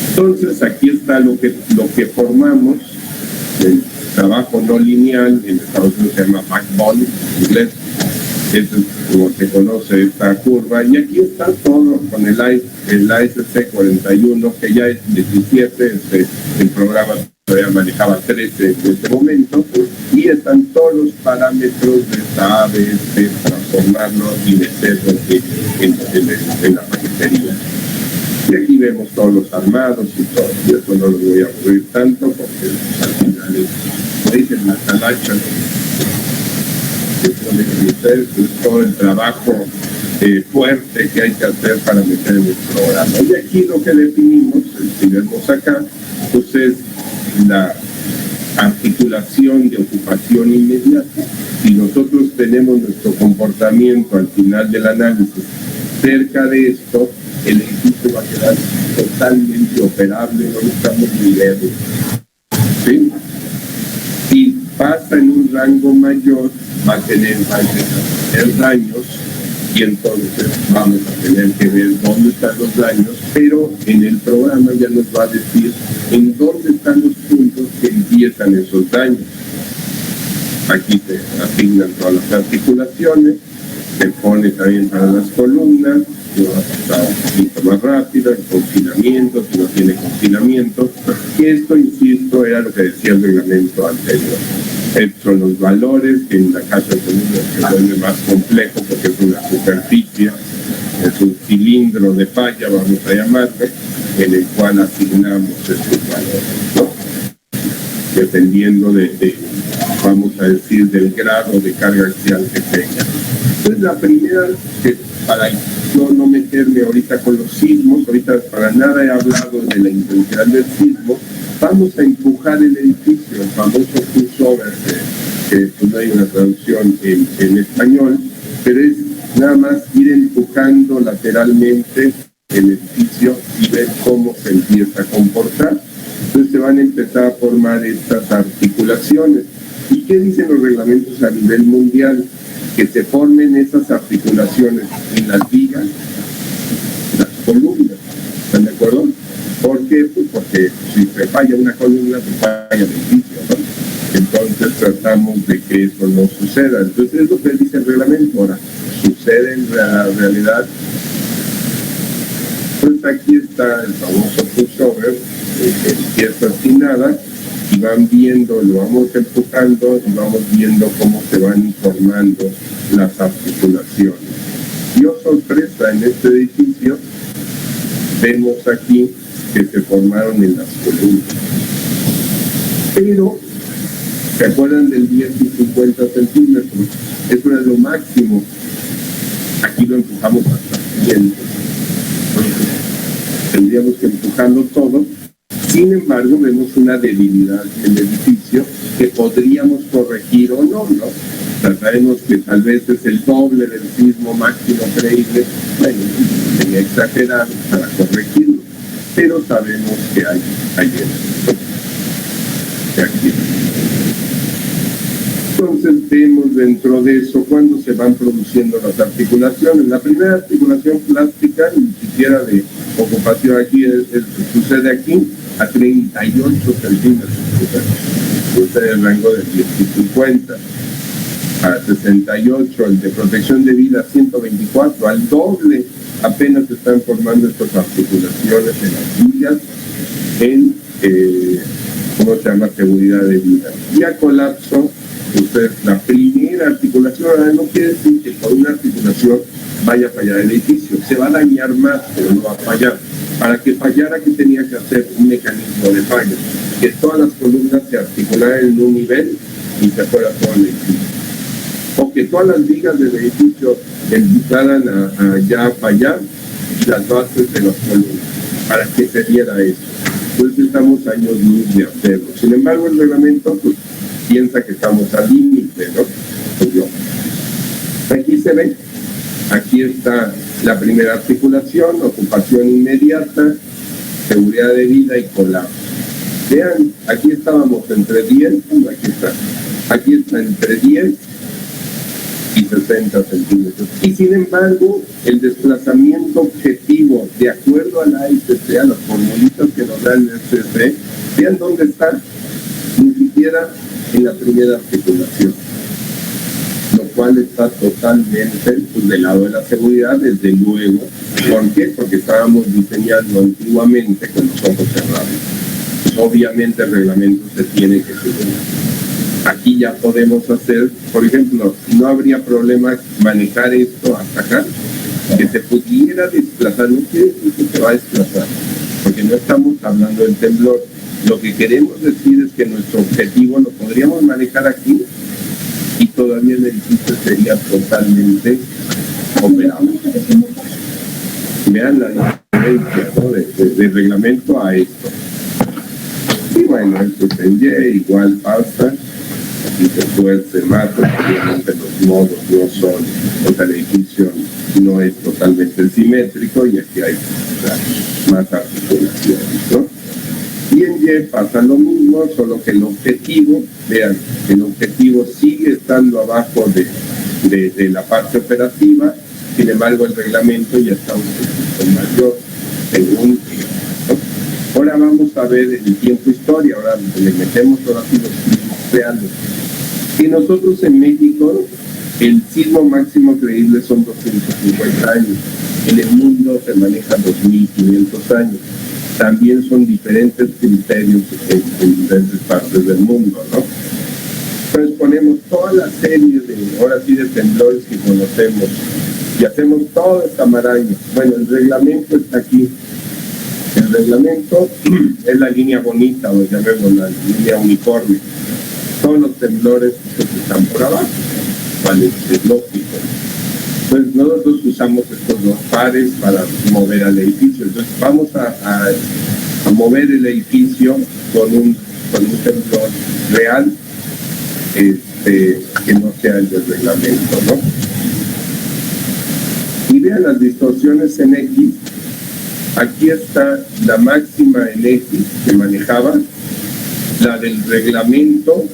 Entonces, aquí está lo que formamos, el trabajo no lineal, en Estados Unidos se llama backbone, en inglés. Eso es como se conoce esta curva, y aquí está todo con el ASC 41, que ya es 17, el programa todavía manejaba 13 en este momento, y están todos los parámetros de esta ABS, transformarlo y meterlo en la paquetería. Y aquí vemos todos los armados y todo, y eso no lo voy a aburrir tanto, porque al final es, dicen las talachas, es todo el trabajo fuerte que hay que hacer para meter en el programa. Y aquí lo que definimos, si vemos acá, pues es articulación de ocupación inmediata. Si nosotros tenemos nuestro comportamiento al final del análisis cerca de esto, el edificio va a quedar totalmente operable, no necesitamos ni leerlo. ¿Sí? Si pasa en un rango mayor, va a tener daños, y entonces vamos a tener que ver dónde están los daños, pero en el programa ya nos va a decir en dónde están los puntos que empiezan esos daños. Aquí se asignan todas las articulaciones, se pone también para las columnas, lo va a pasar un poquito más rápido, el confinamiento, si no tiene confinamiento, y esto, insisto, era lo que decía el reglamento anterior. Estos son los valores que en la casa de columnas se vuelve más complejo porque es una superficie, es un cilindro de falla, vamos a llamarle, en el cual asignamos estos valores, ¿no? Dependiendo vamos a decir, del grado de carga axial que tenga. Entonces, la primera, para no meterme ahorita con los sismos, ahorita para nada he hablado de la intensidad del sismo, vamos a empujar el edificio, el famoso pushover, que pues no hay una traducción en español, pero es nada más ir empujando lateralmente el edificio y ver cómo se empieza a comportar. Entonces se van a empezar a formar estas articulaciones. ¿Y qué dicen los reglamentos a nivel mundial? Que se formen esas articulaciones en las vigas, las columnas. ¿Están de acuerdo? ¿Por qué? Pues porque si se falla una columna, se falla el edificio, ¿no? Entonces tratamos de que eso no suceda. Entonces es lo que dice el reglamento. Ahora, sucede en la realidad. Pues aquí está el famoso pushover, que empieza sin nada, y van viendo, lo vamos empujando y vamos viendo cómo se van formando las articulaciones. Y oh sorpresa, en este edificio vemos aquí que se formaron en las columnas. Pero, ¿se acuerdan del 10 y 50 centímetros? Eso era lo máximo. Aquí lo empujamos hasta 100. Tendríamos que empujarlo todo. Sin embargo, vemos una debilidad en el edificio que podríamos corregir o no, ¿no? O sea, sabemos que tal vez es el doble del sismo máximo creíble, bueno, sería exagerar para corregirlo, pero sabemos que hay esto. Aquí. Entonces vemos dentro de eso cuando se van produciendo las articulaciones. La primera articulación plástica, ni siquiera de ocupación aquí, sucede aquí a 38 centímetros. Sucede el rango de 10 y 50. A 68, el de protección de vida 124, al doble apenas se están formando estas articulaciones en las vigas, en, ¿cómo se llama? Seguridad de vida. Y a colapso, entonces, la primera articulación, no quiere decir que por una articulación vaya a fallar el edificio. Se va a dañar más, pero no va a fallar. Para que fallara, ¿qué tenía que hacer? Un mecanismo de falla. Que todas las columnas se articularan en un nivel y se fuera todo el edificio. O que todas las vigas del edificio empezaran a ya fallar y las bases de las columnas. Para que se diera eso. Entonces, estamos años luz de hacerlo. Sin embargo, el reglamento, pues, piensa que estamos al límite, ¿no? Pues yo. Aquí se ve, aquí está la primera articulación, ocupación inmediata, seguridad de vida y colapso. Vean, aquí estábamos entre 10, aquí está entre 10 y 60 centímetros. Y sin embargo, el desplazamiento objetivo, de acuerdo a la AICC, a las formulitas que nos da el SC, vean dónde está, ni siquiera en la primera articulación, lo cual está totalmente pues, del lado de la seguridad, desde luego. ¿Por qué? Porque estábamos diseñando antiguamente con los ojos cerrados. Pues, obviamente el reglamento se tiene que seguir. Aquí ya podemos hacer, por ejemplo, no habría problema manejar esto hasta acá, que se pudiera desplazar, no quiere decir que se va a desplazar, porque no estamos hablando del temblor. Lo que queremos decir es que nuestro objetivo lo podríamos manejar aquí y todavía el edificio sería totalmente operable. Vean la diferencia, ¿no? de reglamento a esto. Y bueno, esto es en Y, igual pasa, y después se mata, obviamente los modos no son, o sea, el edificio no es totalmente simétrico y aquí hay más articulaciones, ¿no? Y en Y pasa lo mismo, solo que el objetivo, vean, el objetivo sigue estando abajo de la parte operativa, sin embargo el reglamento ya está un poquito mayor, según, ¿no? Ahora vamos a ver el tiempo historia, ahora le metemos ahora sí los sismos reales. Y nosotros en México, el sismo máximo creíble son 250 años, en el mundo se maneja 2500 años. También son diferentes criterios en diferentes partes del mundo, ¿no? Entonces ponemos toda la serie de, ahora sí, de temblores que conocemos y hacemos toda esta maraña. Bueno, el reglamento está aquí. El reglamento es la línea bonita, o llamemos la línea uniforme. Todos los temblores que están por abajo, ¿vale? Es lógico. Pues nosotros usamos estos dos pares para mover al edificio. Entonces vamos a mover el edificio con un temblor real, que no sea el del reglamento, ¿no? Y vean las distorsiones en X. Aquí está la máxima en X que manejaba, la del reglamento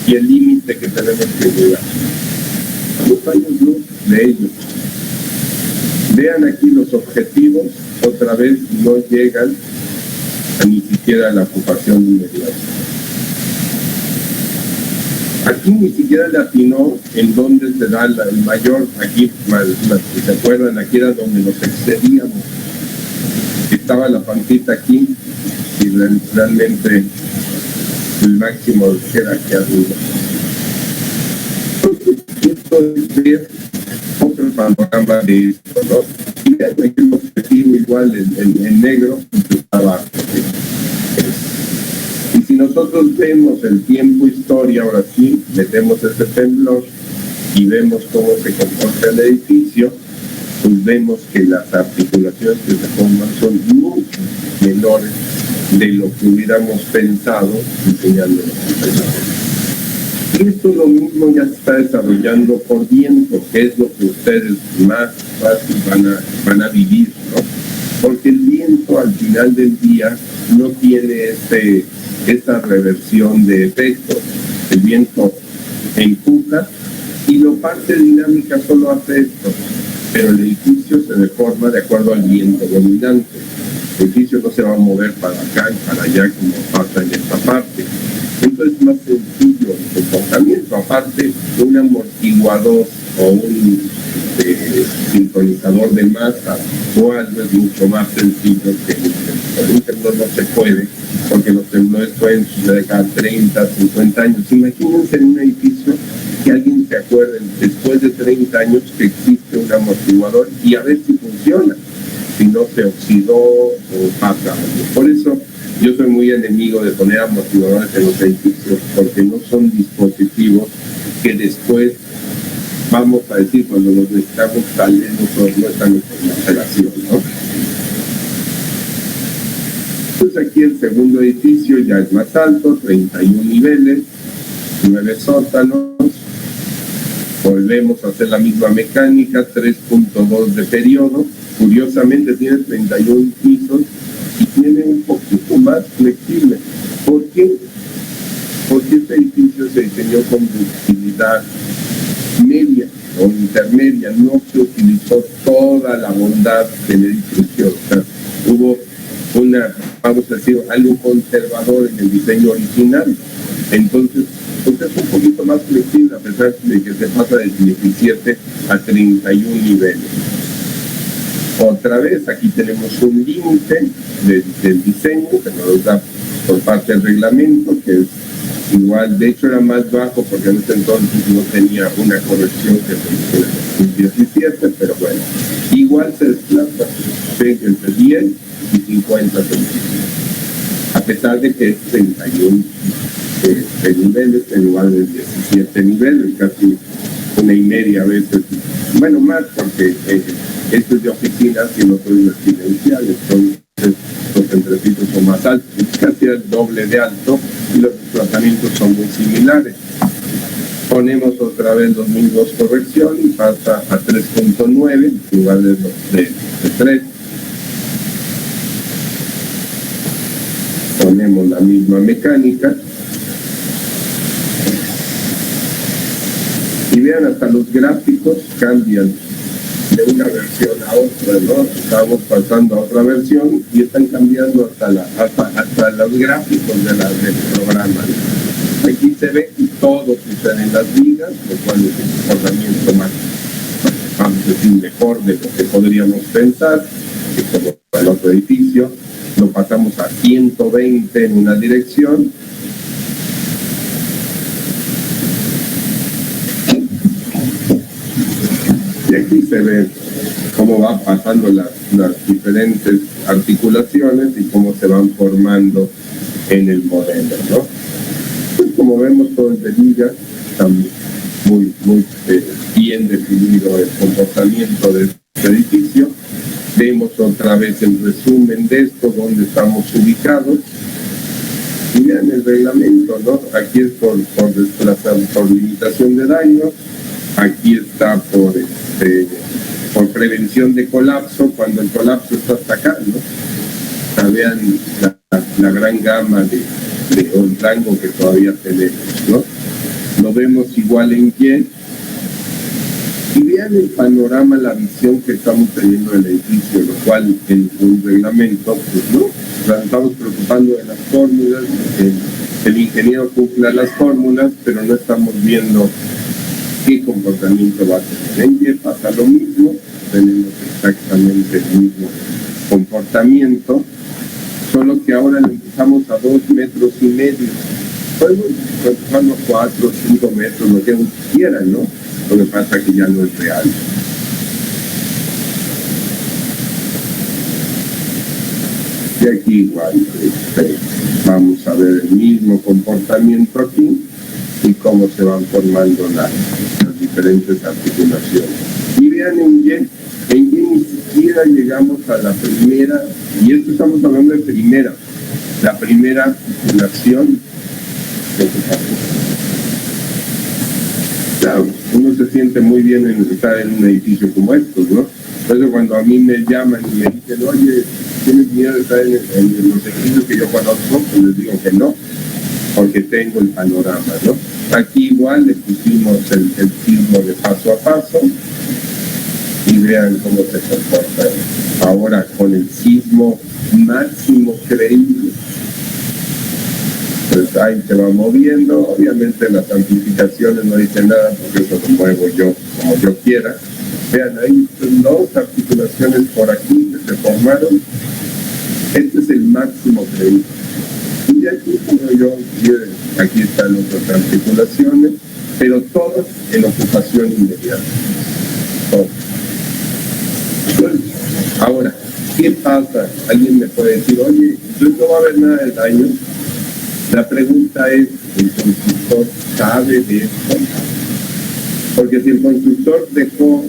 y el límite que tenemos que llegar. Los años luz de ellos. Vean aquí los objetivos, otra vez no llegan a ni siquiera la ocupación inmediata. Aquí ni siquiera le atinó en donde se da el mayor, aquí, si se acuerdan, aquí era donde nos excedíamos. Estaba la pancita aquí y realmente el máximo queda aquí arriba. Esto es ver otro panorama de esto, ¿no? Y vean aquí el objetivo igual en negro estaba. Y si nosotros vemos el tiempo historia, ahora sí, metemos ese temblor y vemos cómo se comporta el edificio, pues vemos que las articulaciones que se forman son mucho menores de lo que hubiéramos pensado diseñando los temblores. Y esto lo mismo ya se está desarrollando por viento, que es lo que ustedes más fácil van a vivir, ¿no? Porque el viento al final del día no tiene esa reversión de efectos. El viento empuja y la parte dinámica solo hace esto, pero el edificio se deforma de acuerdo al viento dominante. El edificio no se va a mover para acá y para allá como pasa en esta parte. Entonces es más sencillo el comportamiento, aparte de un amortiguador o un sincronizador de masa o algo es mucho más sencillo que un temblor no se puede, porque los temblores pueden suceder cada 30, 50 años. Imagínense en un edificio que alguien se acuerde después de 30 años que existe un amortiguador y a ver si funciona, si no se oxidó o pasa algo. Por eso yo soy muy enemigo de poner amortiguadores en los edificios, porque no son dispositivos que después vamos a decir cuando los necesitamos tal vez no están en operación, ¿no? Entonces aquí el segundo edificio ya es más alto, 31 niveles, 9 sótanos. Volvemos a hacer la misma mecánica, 3.2 de periodo. Curiosamente tiene 31 pisos y tiene un poquito más flexible. ¿Por qué? Porque este edificio se diseñó con ductilidad media o intermedia, no se utilizó toda la bondad del edificio, o sea, hubo vamos a decir, algo conservador en el diseño original. Entonces, pues es un poquito más flexible a pesar de que se pasa de 17 a 31 niveles. Otra vez, aquí tenemos un límite del diseño que nos da por parte del reglamento, que es igual, de hecho era más bajo porque en ese entonces no tenía una corrección que se en 17, pero bueno, igual se desplaza entre 10 y 50 centímetros, a pesar de que es 31 niveles en lugar de 17 niveles, casi una y media veces, bueno, más porque esto es de oficinas y no son residenciales, entonces los entrepisos son más altos, es casi el doble de alto y los desplazamientos son muy similares. Ponemos otra vez los mismos corrección y pasa a 3.9 en lugar de 3. Ponemos la misma mecánica y vean, hasta los gráficos cambian de una versión a otra, ¿no? Estamos pasando a otra versión y están cambiando hasta los gráficos del programa. Aquí se ve que todo sucede en las vigas, lo cual es un comportamiento más, vamos a decir, mejor de lo que podríamos pensar, que como el otro edificio, lo pasamos a 120 en una dirección. Y aquí se ve cómo va pasando las diferentes articulaciones y cómo se van formando en el modelo, ¿no? Pues como vemos, todo es de viga, está muy bien definido el comportamiento de este edificio. Vemos otra vez el resumen de esto, donde estamos ubicados. Y vean el reglamento, ¿no? Aquí es por limitación de daños, aquí está por prevención de colapso, cuando el colapso está hasta acá, ¿no? O sea, vean la gran gama de rango que todavía tenemos, ¿no? Lo vemos igual en pie. Y vean el panorama, la visión que estamos teniendo del edificio, lo cual en un reglamento, pues no, o sea, estamos preocupando de las fórmulas, el ingeniero cumpla las fórmulas, pero no estamos viendo qué comportamiento va a tener. En pie pasa lo mismo, tenemos exactamente el mismo comportamiento, solo que ahora lo empezamos a 2,5 metros. Podemos empezarlo a 4 o 5 metros, lo que quieran, ¿no? Lo que pasa es que ya no es real. Y aquí igual, vamos a ver el mismo comportamiento aquí y cómo se van formando las diferentes articulaciones. Y vean en Y ni siquiera llegamos a la primera, y esto estamos hablando de primera, la primera articulación de este paciente. Claro, uno se siente muy bien en estar en un edificio como estos, ¿no? Entonces cuando a mí me llaman y me dicen, oye, ¿tienes miedo de estar en los edificios que yo conozco? Pues les digo que no, porque tengo el panorama, ¿no? Aquí igual le pusimos el sismo de paso a paso y vean cómo se comporta ahora con el sismo máximo creíble. Pues ahí se va moviendo, obviamente las amplificaciones no dicen nada porque eso lo muevo yo como yo quiera. Vean, hay 2 articulaciones por aquí que se formaron. Este es el máximo creíble. Y de aquí, como yo quiero, aquí están otras articulaciones, pero todas en ocupación inmediata. Todas. Entonces, ahora, ¿qué pasa? Alguien me puede decir, oye, entonces no va a haber nada de daño. La pregunta es, ¿el constructor sabe de esto? Porque si el constructor dejó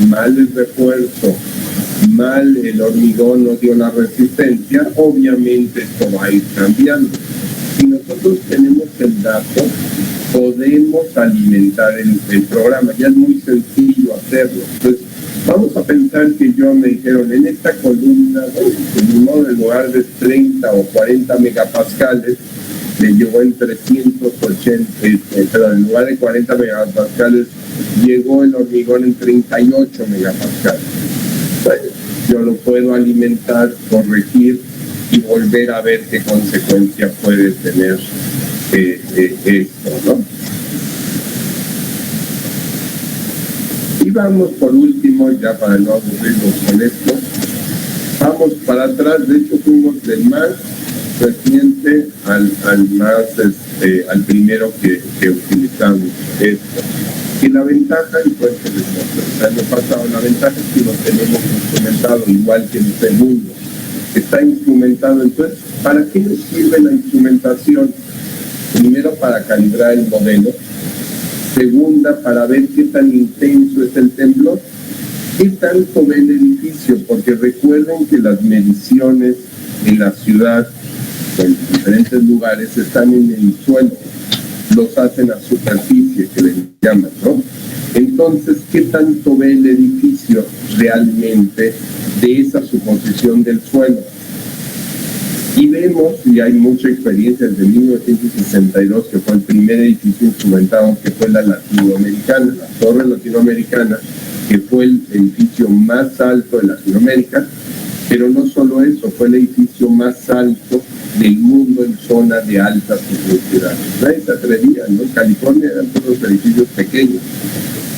mal el refuerzo, mal el hormigón, no dio la resistencia, obviamente esto va a ir cambiando. Si nosotros tenemos el dato, podemos alimentar el programa. Ya es muy sencillo hacerlo. Entonces, vamos a pensar que yo me dijeron, en esta columna, en lugar de 30 o 40 megapascales, me llegó en 380, perdón, en lugar de 40 megapascales, llegó el hormigón en 38 megapascales. Bueno, yo lo puedo alimentar, corregir y volver a ver qué consecuencia puede tener esto, ¿no? Y vamos por último, ya para no aburrirnos con esto, vamos para atrás. De hecho fuimos del más reciente al primero que utilizamos esto. Y la ventaja, y pues que les mostré el año pasado, la ventaja es que lo tenemos instrumentado igual que el segundo. Está instrumentado. Entonces, ¿para qué nos sirve la instrumentación? Primero, para calibrar el modelo. Segunda, para ver qué tan intenso es el temblor. ¿Qué tanto ve el edificio? Porque recuerden que las mediciones en la ciudad o en diferentes lugares están en el suelo, los hacen a superficie, que le llaman, ¿no? Entonces, ¿qué tanto ve el edificio realmente de esa suposición del suelo? Y vemos, y hay mucha experiencia desde 1962, que fue el primer edificio instrumentado, que fue la latinoamericana, la torre latinoamericana, que fue el edificio más alto de Latinoamérica, pero no solo eso, fue el edificio más alto del mundo en zona de alta sismicidad. Nadie se atrevía, ¿no? En California eran todos los edificios pequeños.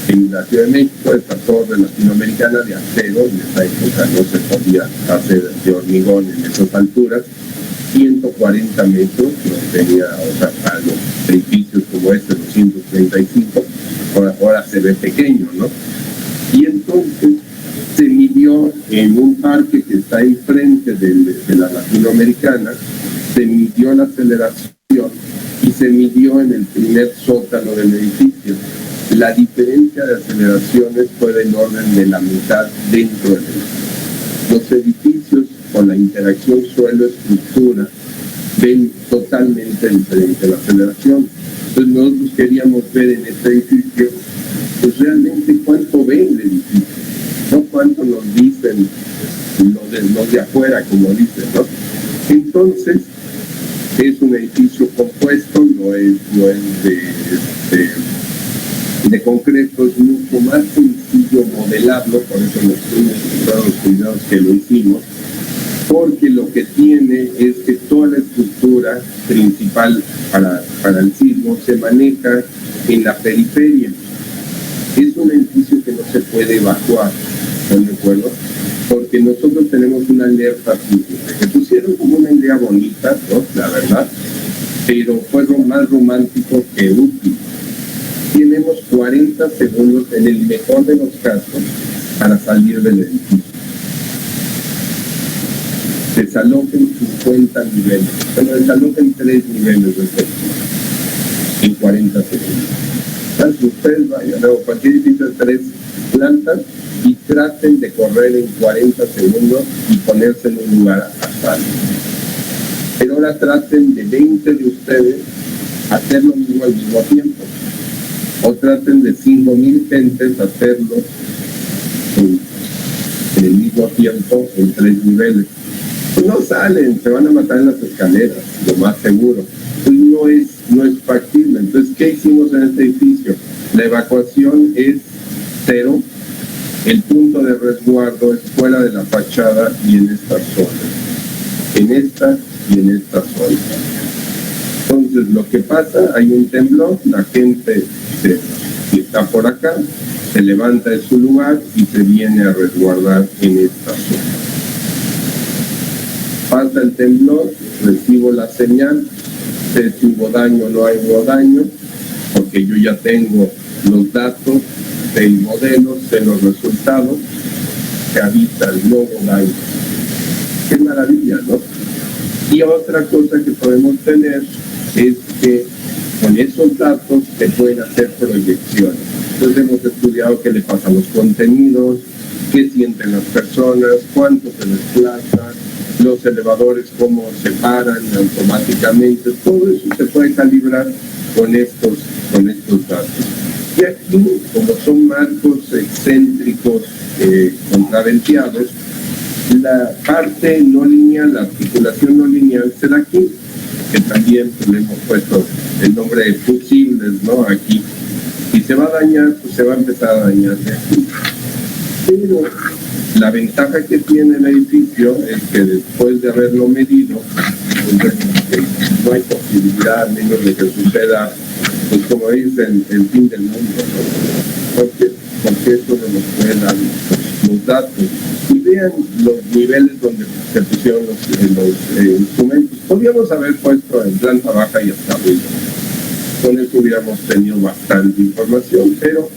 En la Ciudad de México, esta torre latinoamericana de acero, en esa época no se podía hacer de hormigón en esas alturas, 140 metros, no tenía, o sea, a los edificios como este, 235, ahora se ve pequeño, ¿no? Y entonces se midió en un parque que está enfrente de la latinoamericana, se midió la aceleración y se midió en el primer sótano del edificio. La diferencia de aceleraciones fue del orden de la mitad dentro del edificio. Los edificios con la interacción suelo-estructura ven totalmente diferente la aceleración. Entonces nosotros queríamos ver en este edificio, pues realmente cuánto ve el edificio, no cuánto nos dicen los de afuera, como dicen, ¿no? Entonces, es un edificio compuesto, no es de concreto, es mucho más sencillo modelarlo, por eso nos tuvimos todos los cuidados que lo hicimos, porque lo que tiene es que toda la estructura principal para el sismo se maneja en la periferia. Es un edificio que no se puede evacuar, ¿están de acuerdo? Porque nosotros tenemos una alerta sísmica, que pusieron como una idea bonita, ¿no? La verdad, pero fue más romántico que útil. Tenemos 40 segundos en el mejor de los casos para salir del edificio. Desalojen 50 niveles, pero desalojen 3 niveles del edificio en 40 segundos. Entonces ustedes vayan a cualquier edificio de 3 plantas y traten de correr en 40 segundos y ponerse en un lugar a salvo. Pero ahora traten de 20 de ustedes hacer lo mismo al mismo tiempo. O traten de 5,000 gentes hacerlo en el mismo tiempo en 3 niveles. Pues no salen, se van a matar en las escaleras, lo más seguro. Pues no es factible. Entonces, ¿qué hicimos en este edificio? La evacuación es 0. El punto de resguardo es fuera de la fachada y en estas zonas. En esta y en esta zona. Entonces, lo que pasa, hay un temblor, la gente que está por acá, se levanta de su lugar y se viene a resguardar en esta zona. Pasa el temblor, recibo la señal, sé si hubo daño o no hubo daño, porque yo ya tengo los datos del modelo, sé los resultados, que avisa el nuevo daño. Qué maravilla, ¿no? Y otra cosa que podemos tener es que con esos datos se pueden hacer proyecciones. Entonces hemos estudiado qué le pasa a los contenidos, qué sienten las personas, cuánto se desplazan, los elevadores cómo se paran automáticamente, todo eso se puede calibrar con estos datos. Y aquí, como son marcos excéntricos contraventeados, la parte no lineal, la articulación no lineal será aquí, que también le hemos puesto el nombre de fusibles, ¿no? Aquí. Y se va a dañar, pues se va a empezar a dañar de aquí. Pero la ventaja que tiene el edificio es que después de haberlo medido, pues, no hay posibilidad, a menos de que suceda, pues como dicen, el fin del mundo, ¿no? Porque eso nos puede dar los datos. Y vean los niveles donde se pusieron los instrumentos. Podríamos haber puesto en planta baja y hasta arriba. Con eso hubiéramos tenido bastante información, pero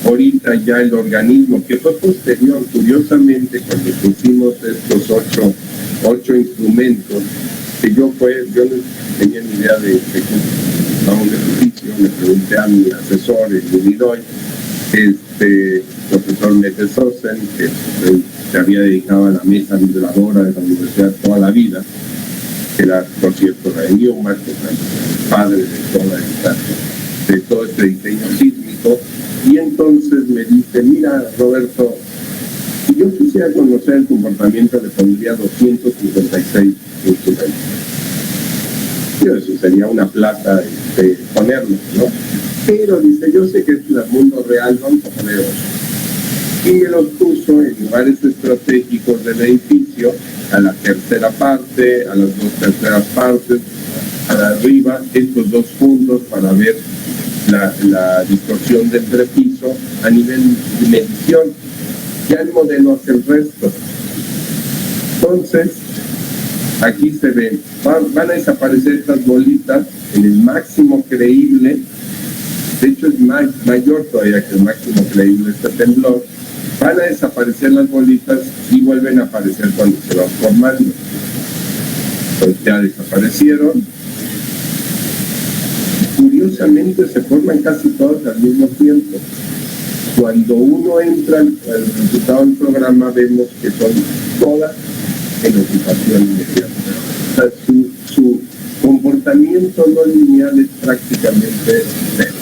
ahorita ya el organismo, que fue posterior, curiosamente, cuando pusimos estos ocho instrumentos, que yo no tenía ni idea de a un edificio, le pregunté a mi asesor, el Unidoy, profesor Mete Sosen, que se había dedicado a la mesa vibradora de la universidad toda la vida, que era, por cierto, de Newmark, que era el padre de todo este diseño sísmico. Y entonces me dice, mira, Roberto, si yo quisiera conocer el comportamiento, le pondría 256 instrumentos. Eso sería una plata ponerlo, ¿no? Pero dice, yo sé que es el mundo real, vamos a poner 8. Y me los puso en lugares estratégicos del edificio, a la tercera parte, a las 2/3 partes, arriba, estos 2 puntos para ver la distorsión del entrepiso a nivel de medición. Ya el modelo hace el resto. Entonces, aquí se ven, van a desaparecer estas bolitas en el máximo creíble. De hecho es mayor todavía que el máximo creíble este temblor. Van a desaparecer las bolitas y vuelven a aparecer cuando se van formando. Pues ya desaparecieron. Curiosamente se forman casi todas al mismo tiempo. Cuando uno entra al resultado del programa, vemos que son todas en ocupación inmediata. O sea, su comportamiento no lineal es prácticamente cero.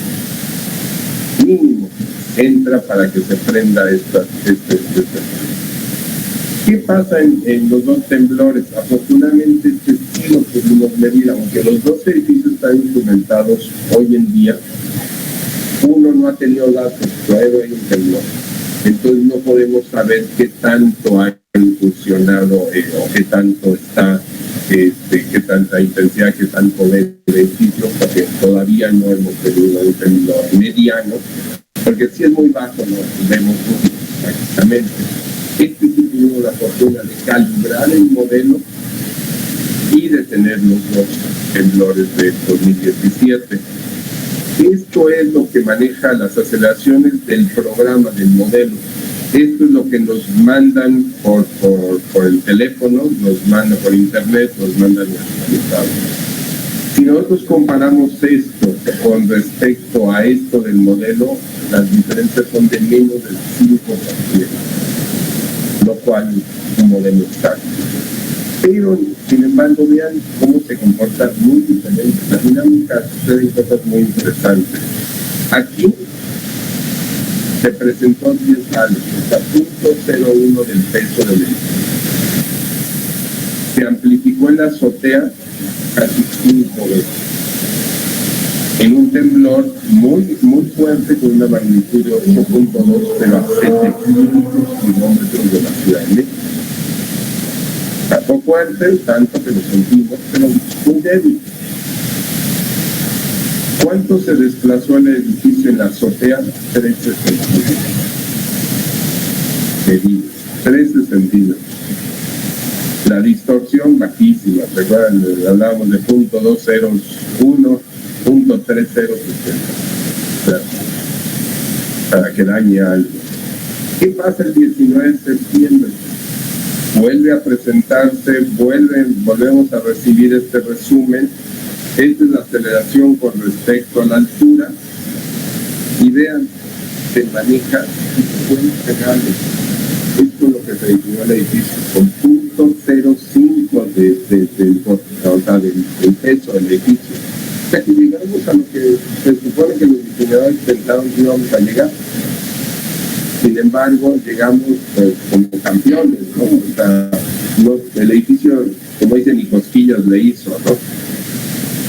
Mínimo entra para que se prenda este. ¿Qué pasa en los 2 temblores? Afortunadamente este sí lo pudimos medir, aunque los 2 edificios están instrumentados hoy en día. Uno no ha tenido datos, todavía hay un temblor. Entonces no podemos saber qué tanto ha funcionado o qué tanto está, qué tanta intensidad, qué tanto de edificio, porque todavía no hemos tenido un temblor mediano, porque si es muy bajo, no vemos prácticamente. Sí tuvimos la fortuna de calibrar el modelo y de tener los 2 temblores de 2017. Esto es lo que maneja las aceleraciones del programa, del modelo. Esto es lo que nos mandan por el teléfono, nos mandan por internet, nos mandan actualizados. Si nosotros comparamos esto con respecto a esto del modelo, las diferencias son de menos del 5%, lo cual es un modelo exacto. Pero, sin embargo, vean cómo se comporta muy diferente. La dinámica suceden cosas muy interesantes. Aquí se presentó 10 grados, hasta 0.01 del peso del edificio. Se amplificó en la azotea casi 5 veces. En un temblor muy fuerte con una magnitud de 8.2, pero a 700 kilómetros de la Ciudad de México. Tanto fuerte, tanto que lo sentimos, pero muy débil. ¿Cuánto se desplazó el edificio en la azotea? 13 centímetros. Medidos, 13 centímetros. La distorsión bajísima, ¿recuerdan? Hablábamos de 0.201, 0.3060. Para que dañe algo. ¿Qué pasa el 19 de septiembre? Vuelve a presentarse, volvemos a recibir este resumen. Esta es la aceleración con respecto a la altura. Y vean, se maneja 50 grados. Esto es lo que se definió el edificio, con 0.05 del peso del edificio. O sea que llegamos a lo que se supone que los diseñadores pensaron que íbamos a llegar. Sin embargo, llegamos como campeones, ¿no? O sea, el edificio, como dicen, ni cosquillas le hizo, ¿no?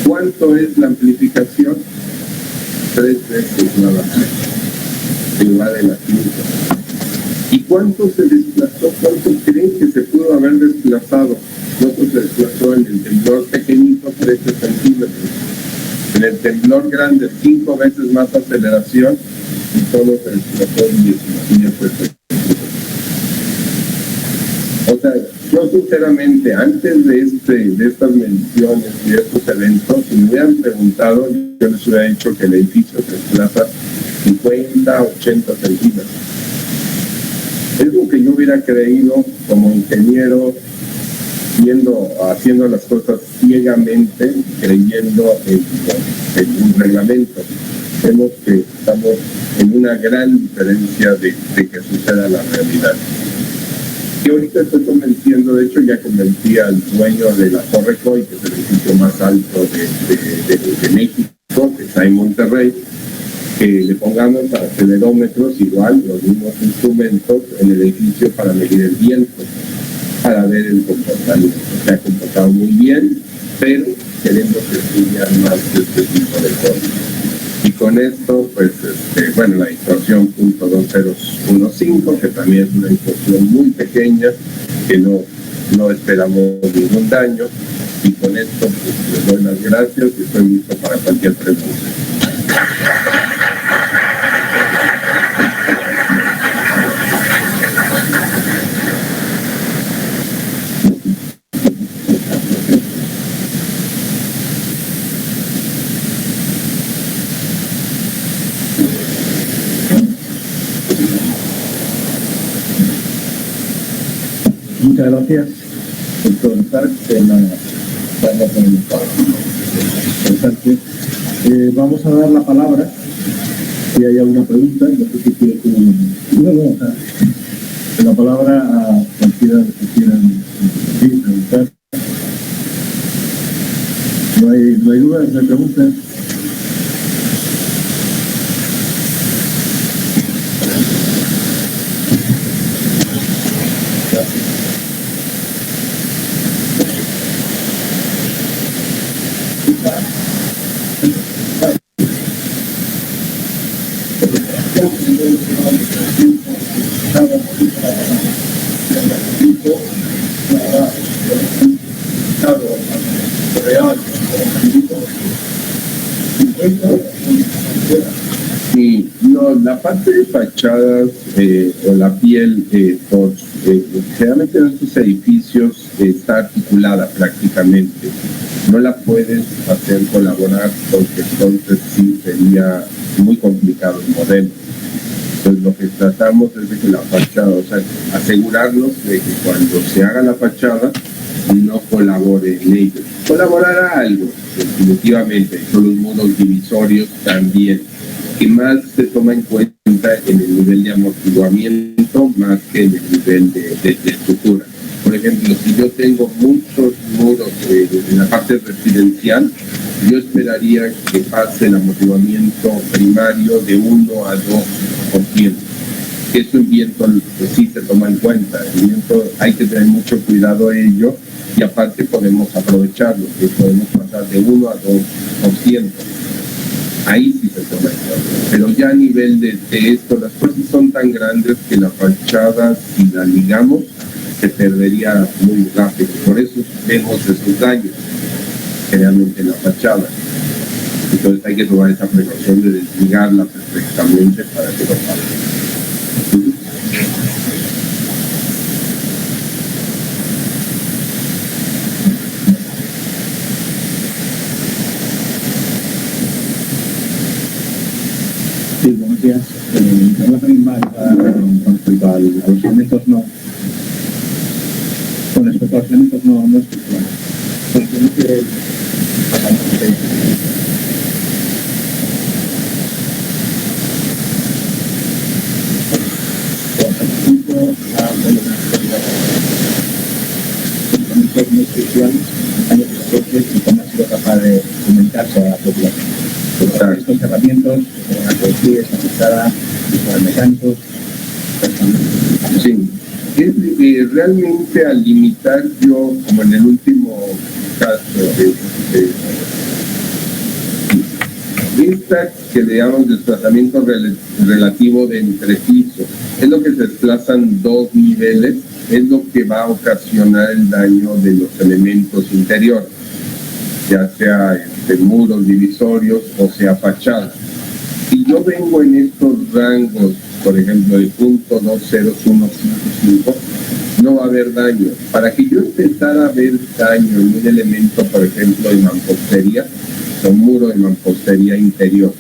¿Cuánto es la amplificación? 3 veces nada más, en lugar de la 5. ¿Y cuánto se desplazó? ¿Cuánto creen que se pudo haber desplazado? Nosotros se desplazó en el temblor pequeñito 13 centímetros. En el temblor grande 5 veces más aceleración y solo se desplazó en 17 centímetros. O sea, yo sinceramente, antes de estas mediciones y de estos eventos, si me hubieran preguntado, yo les hubiera dicho que el edificio se desplaza 50, 80 centímetros. Es lo que yo hubiera creído como ingeniero, haciendo las cosas ciegamente, creyendo en un reglamento. Vemos que estamos en una gran diferencia de que suceda la realidad. Y ahorita estoy convenciendo, de hecho ya convencí al dueño de la Torre Coy, que es el edificio más alto de México, que está en Monterrey, que le pongamos acelerómetros igual, los mismos instrumentos en el edificio para medir el viento, para ver el comportamiento. Se ha comportado muy bien, pero queremos estudiar más de este tipo de cosas. Y con esto, pues, bueno, la distorsión .2015, que también es una distorsión muy pequeña, que no esperamos ningún daño. Y con esto, pues, les doy las gracias y estoy listo para cualquier pregunta. Muchas gracias, doctor Sánchez. Vamos a dar la palabra, si hay alguna pregunta, no sé si quiere la palabra a cualquiera que quieran preguntar. No hay dudas, no hay preguntas. Sí, no, la parte de fachadas o la piel, generalmente en estos edificios está articulada prácticamente. No la puedes hacer colaborar porque entonces sí sería muy complicado el modelo. Entonces lo que tratamos es de que la fachada, o sea, asegurarnos de que cuando se haga la fachada no colabore en ello. Colaborará algo, definitivamente, son los muros divisorios también, que más se toma en cuenta en el nivel de amortiguamiento más que en el nivel de estructura. Por ejemplo, si yo tengo muchos muros en la parte residencial, yo esperaría que pase el amortiguamiento primario de 1 a 2%. Eso en viento sí se toma en cuenta. El viento hay que tener mucho cuidado a ello y aparte podemos aprovecharlo, que podemos pasar de 1 a 2%. Ahí sí se toma en cuenta. Pero ya a nivel de esto, las cosas son tan grandes que la fachada, si la ligamos, se perdería muy rápido. Por eso vemos esos daños generalmente en la fachada. Entonces hay que tomar esa precaución de desligarla perfectamente para que no pase. Sí, buenos días. No es misma respecto a los elementos no. Con respecto a los elementos no estructurales. No estructurales, años después, y cómo ha sido capaz de comunicarse a la población. Estos herramientas, la poesía, la fachada, los mecánicos. Sí, realmente al limitar yo, como en el último caso, esta que le llamamos desplazamiento relativo de entrepiso, es lo que se desplazan dos niveles, es lo que va a ocasionar el daño de los elementos interiores, ya sea muros divisorios o sea fachada. Si yo vengo en estos rangos, por ejemplo, de .20155, no va a haber daño. Para que yo empezara a ver daño en un elemento, por ejemplo, de mampostería, un muro de mampostería interior,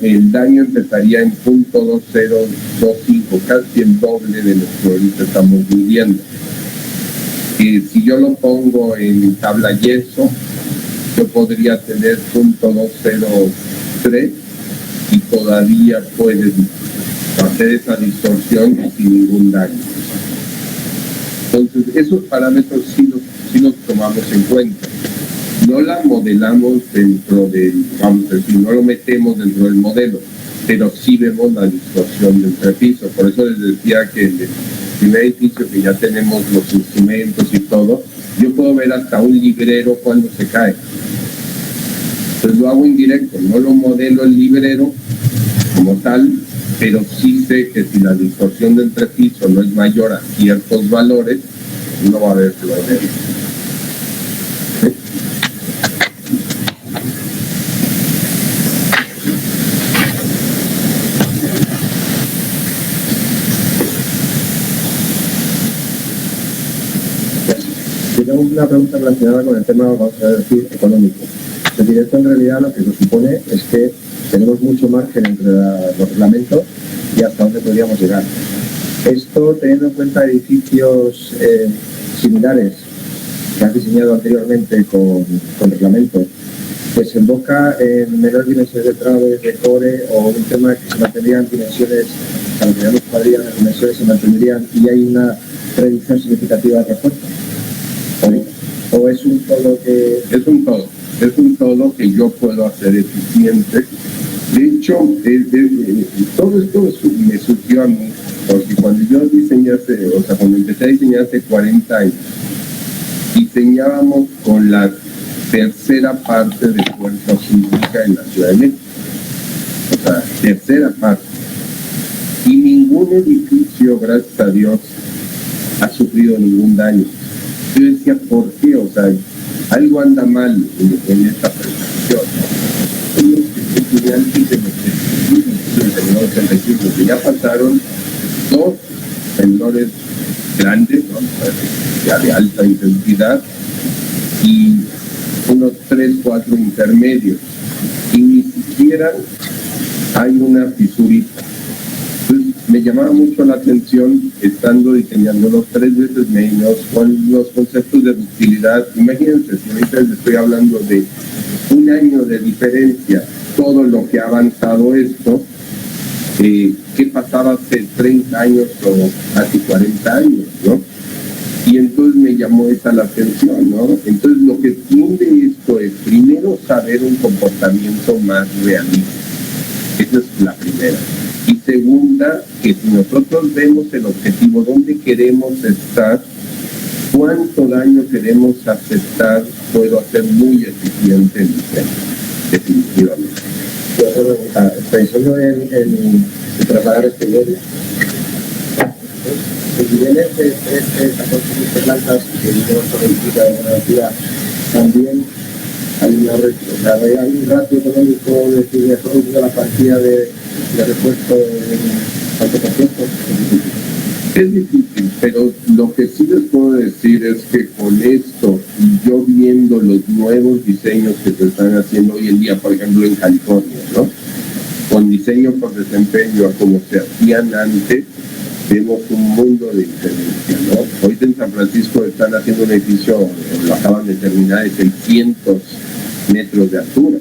el daño empezaría en .2025, casi el doble de lo que ahorita estamos midiendo. Si yo lo pongo en tabla yeso, yo podría tener .203 y todavía puedes hacer esa distorsión sin ningún daño. Entonces, esos parámetros sí los tomamos en cuenta. No la modelamos dentro del, vamos a decir, no lo metemos dentro del modelo, pero sí vemos la distorsión del entrepiso. Por eso les decía que en el primer edificio, que ya tenemos los instrumentos y todo, yo puedo ver hasta un librero cuando se cae. Entonces lo hago indirecto, no lo modelo el librero como tal, pero sí sé que si la distorsión del entrepiso no es mayor a ciertos valores, no va a haber florero. Tengo una pregunta relacionada con el tema, vamos a decir, económico. Es decir, esto en realidad lo que nos supone es que tenemos mucho margen entre los reglamentos y hasta dónde podríamos llegar. Esto, teniendo en cuenta edificios similares que has diseñado anteriormente con reglamentos, desemboca en menores dimensiones de traves, de core, o un tema que se mantendrían dimensiones, o sea, que los cuadrillas, las dimensiones se mantendrían y hay una reducción significativa de refuerzo. ¿O es un todo que...? Es un todo que yo puedo hacer eficiente. De hecho, todo esto me surgió a mí, porque cuando yo diseñé cuando empecé a diseñar hace 40 años, diseñábamos con la tercera parte de fuerza sísmica en la Ciudad de México. O sea, tercera parte. Y ningún edificio, gracias a Dios, ha sufrido ningún daño. Yo decía, ¿por qué? O sea, algo anda mal en esta presentación, ¿no? Los estudiantes de los 85, que ya pasaron dos temblores grandes, ¿no? Ya de alta intensidad, y unos 3, 4 intermedios, y ni siquiera hay una fisurita. Entonces me llamaba mucho la atención, estando diseñándolos 3 veces menos, con los conceptos de ductilidad. Imagínense, si ahorita les estoy hablando de un año de diferencia, todo lo que ha avanzado esto, ¿qué pasaba hace 30 años o hace 40 años, ¿no? Y entonces me llamó esa la atención, ¿no? Entonces lo que tiende esto es, primero, saber un comportamiento más realista. Esa es la primera. Y segunda, que si nosotros vemos el objetivo, dónde queremos estar, cuánto daño queremos aceptar, puedo hacer muy eficiente el diseño, definitivamente. Pensando en preparar este nivel, los niveles de 13, 14 plantas que vivimos por el de una ciudad, también hay un ratio económico de la partida de repuesto en alto por ciento. Es difícil, pero lo que sí les puedo decir es que con esto, y yo viendo los nuevos diseños que se están haciendo hoy en día, por ejemplo en California, ¿no? Con diseño por desempeño a como se hacían antes, vemos un mundo de diferencia, ¿no? Ahorita en San Francisco están haciendo un edificio, lo acaban de terminar, de 600 metros de altura.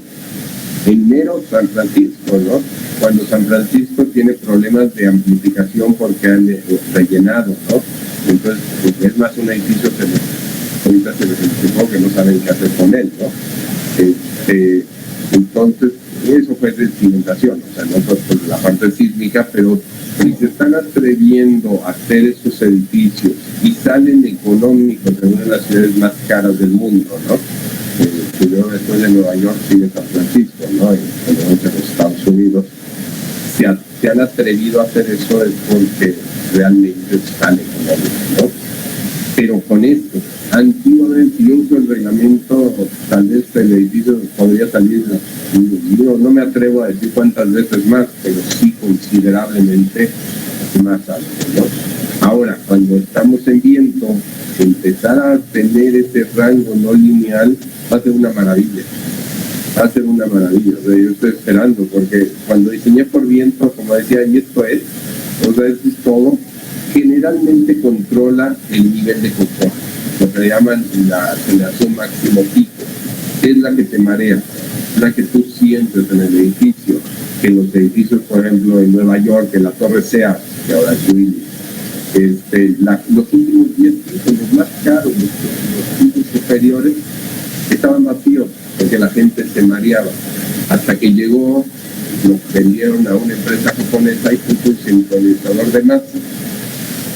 En mero San Francisco, ¿no? Cuando San Francisco tiene problemas de amplificación porque han rellenado, ¿no? Entonces, es más un edificio que ahorita se les explicó que no saben qué hacer con él, ¿no? Entonces, eso fue de cimentación, o sea, no por la parte sísmica, pero si se están atreviendo a hacer estos edificios y salen económicos en una de las ciudades más caras del mundo, ¿no? Yo después de Nueva York sigue San Francisco, ¿no? En los Estados Unidos se han atrevido a hacer eso es porque realmente sale económico, ¿no? Pero con esto, antiguamente, si yo uso el reglamento, tal vez el edificio podría salir, no me atrevo a decir cuántas veces más, pero sí considerablemente más alto, ¿no? Ahora, cuando estamos en viento, empezar a tener ese rango no lineal va a ser una maravilla. Va a ser una maravilla. O sea, yo estoy esperando, porque cuando diseñé por viento, como decía, y esto es, o sea, esto es todo, generalmente controla el nivel de confort, lo que le llaman la aceleración máximo pico, es la que te marea, la que tú sientes en el edificio. que los edificios, por ejemplo, en Nueva York, en la Torre Sears, que ahora es Willis, los últimos 10 pisos, los más caros, los pisos superiores, estaban vacíos porque la gente se mareaba. Hasta que llegó, lo vendieron a una empresa japonesa y puso un sincronizador de masa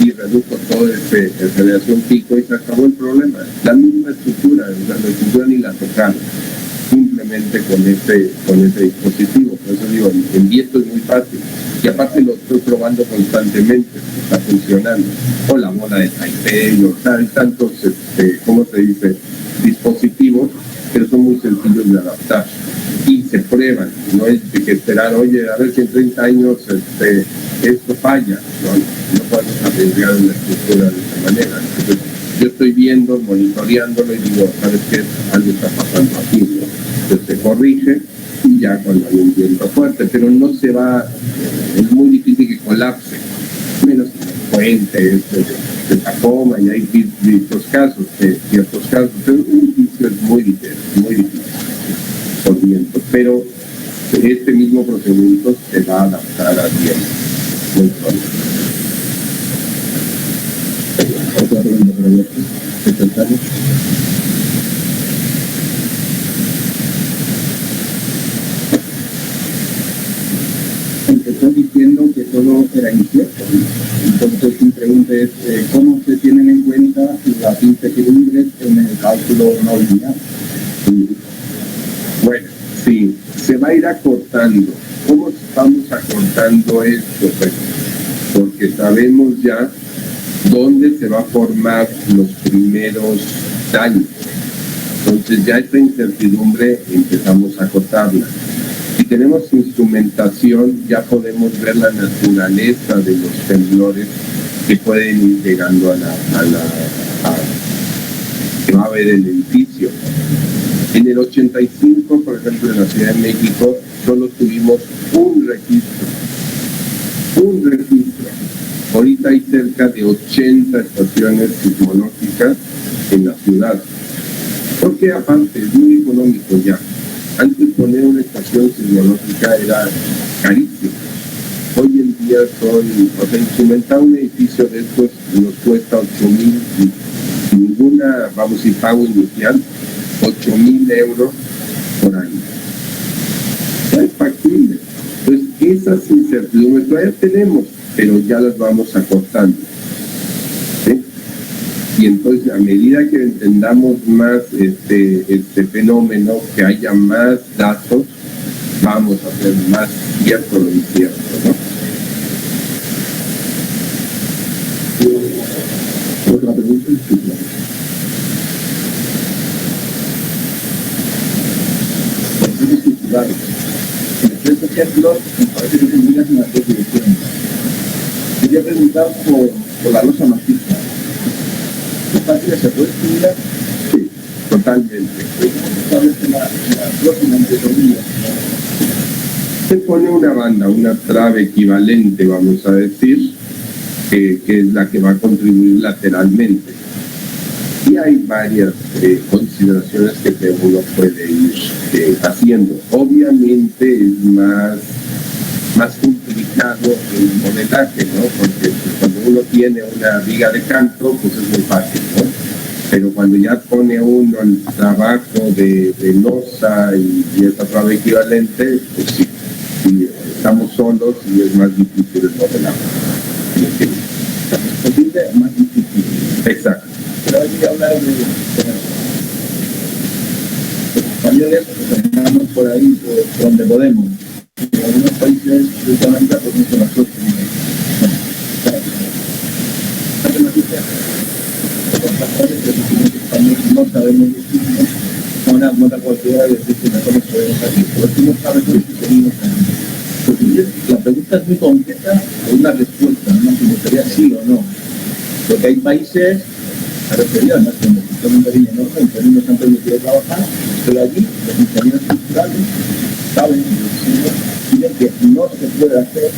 y redujo todo ese generación pico y se acabó el problema. La misma estructura, la estructura ni la tocaron, simplemente con ese dispositivo. Por eso digo, en viento es muy fácil. Y aparte lo estoy probando constantemente, está funcionando. O la bola de Taipei, hay tantos, ¿cómo se dice?, dispositivos, pero son muy sencillos de adaptar. Y se prueban, no es de que esperar, oye, a ver si en 30 años esto falla. No podemos arriesgar una estructura de esa manera. Entonces, yo estoy viendo, monitoreándolo y digo, ¿sabes qué? Algo está pasando aquí, ¿no? Entonces se corrige y ya cuando hay un viento fuerte, pero no se va, es muy difícil que colapse, menos que puentes de Tacoma, y hay ciertos casos, pero un edificio es muy difícil por viento, pero este mismo procedimiento se va a adaptar al viento. Muy pronto. Otra pregunta para el secretario. Empezó diciendo que todo era incierto. Entonces mi pregunta es, ¿cómo se tienen en cuenta las incertidumbres en el cálculo no lineal? Bueno, sí, se va a ir acortando. ¿Cómo estamos acortando esto? Pues, porque sabemos ya dónde se va a formar los primeros daños. Entonces ya esta incertidumbre empezamos a acotarla. Si tenemos instrumentación, ya podemos ver la naturaleza de los temblores que pueden ir llegando que va a haber el edificio. En el 85, por ejemplo, en la Ciudad de México, solo tuvimos un registro. Ahorita hay cerca de 80 estaciones sismológicas en la ciudad. Porque aparte es muy económico ya. Antes poner una estación sismológica era carísimo. Hoy en día instrumentar un edificio de estos nos cuesta 8,000, sin ninguna, vamos a decir, pago inicial, 8,000 euros por año. Ya es factible. Entonces, esas incertidumbres todavía tenemos, pero ya las vamos acortando. ¿Sí? Y entonces, a medida que entendamos más este fenómeno, que haya más datos, vamos a hacer más cierto lo incierto, ¿no? Otra pregunta. En los 3 ejemplos, me parece que terminas en las 2 direcciones. Quería preguntar por la losa maciza. ¿Qué fácil se puede estudiar? Sí, totalmente. ¿Sabes que la próxima, entre comillas? Se pone una banda, una trave equivalente, vamos a decir, que es la que va a contribuir lateralmente. Y hay varias consideraciones que uno puede ir haciendo. Obviamente es más complicado el modelaje, ¿no? Porque cuando uno tiene una viga de canto, pues es muy fácil, ¿no? Pero cuando ya pone uno el trabajo de losa y esa trave equivalente, pues sí, estamos solos y es más difícil el modelaje. Es posible, más difícil. Exacto. Pero hay que hablar de los españoles, que caminamos por ahí, por donde podemos. En algunos países, justamente, pues no son las cosas. No sabemos distinguir. Una nota cualquiera de decir que mejor nos podemos aquí, pero tú no sabes lo que seguimos aquí. La pregunta es muy concreta, con una respuesta, ¿no? Me gustaría sí o no. Porque hay países, a referido además con el cariño enorme, en términos han permitido trabajar, pero allí los ingenieros culturales saben y dicen que no se puede hacer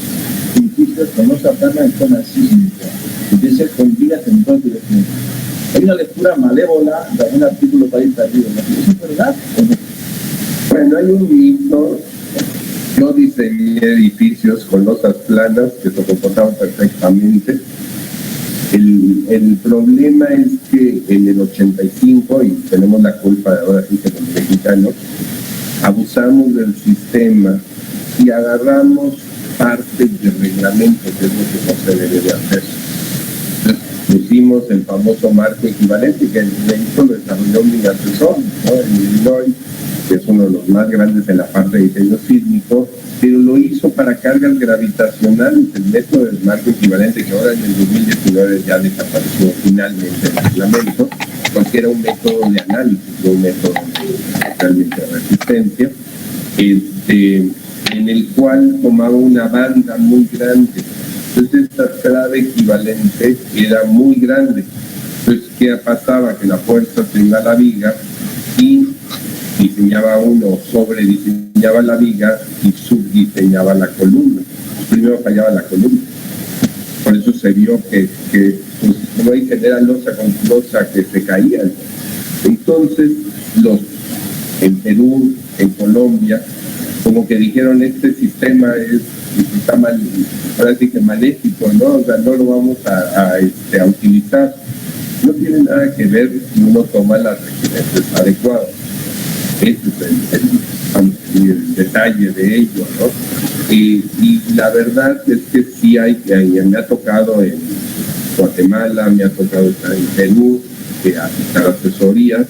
edificios con losa plana en zonas sísmicas, que tienen que ser con vigas en dos direcciones. Hay una lectura malévola de algún artículo para ir perdido. ¿Eso es verdad o no? Bueno, hay un mito Yo diseñé edificios con losas planas que se comportaban perfectamente. El problema es que en el 85, y tenemos la culpa de ahora sí que los mexicanos, abusamos del sistema y agarramos partes de reglamento, que es lo que no se debe de hacer. Entonces, pusimos el famoso marco equivalente que lo desarrolló mi asesor, ¿no? En Illinois, que es uno de los más grandes en la parte de diseño sísmico, pero lo hizo para cargas gravitacionales, el método del marco equivalente, que ahora en el 2019 ya desapareció finalmente el reglamento, porque era un método de análisis, no un método realmente de resistencia, en el cual tomaba una banda muy grande. Entonces esta clave equivalente era muy grande. Entonces, ¿qué pasaba? Que la fuerza se iba a la viga y diseñaba uno, sobrediseñaba la viga y subdiseñaba la columna. Primero fallaba la columna. Por eso se vio que pues, no hay genera losa con losa que se caían. Entonces, en Perú, en Colombia, como que dijeron, este sistema está mal, parece que maléfico, ¿no? O sea, no lo vamos a utilizar. No tiene nada que ver si uno toma las referencias adecuadas. Ese es el detalle de ello, ¿no? Y la verdad es que sí me ha tocado en Guatemala, me ha tocado estar en Perú, dar asesorías,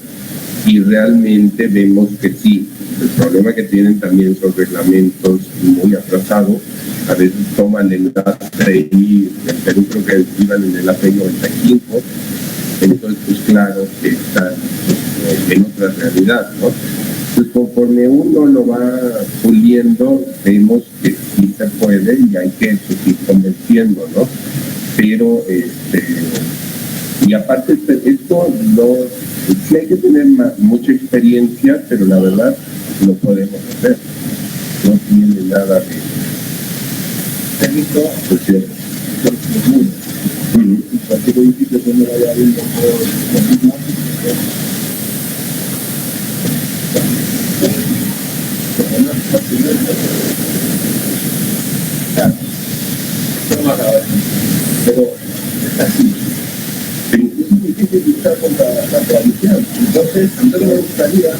y realmente vemos que sí. El problema que tienen también son reglamentos muy atrasados. A veces toman el API, en Perú creo que iban en el API 95, entonces pues claro que están en otra realidad, ¿no? Entonces conforme uno lo va puliendo, vemos que sí se puede y hay que seguir convenciendo, ¿no? Pero y aparte esto sí hay que tener mucha experiencia, pero la verdad lo podemos hacer. No tiene nada de técnico, pues cierto. Y cualquier edificio que uno vaya viendo por mismo, pero es así. Es muy difícil luchar contra la tradición. Entonces, a mí me gustaría, a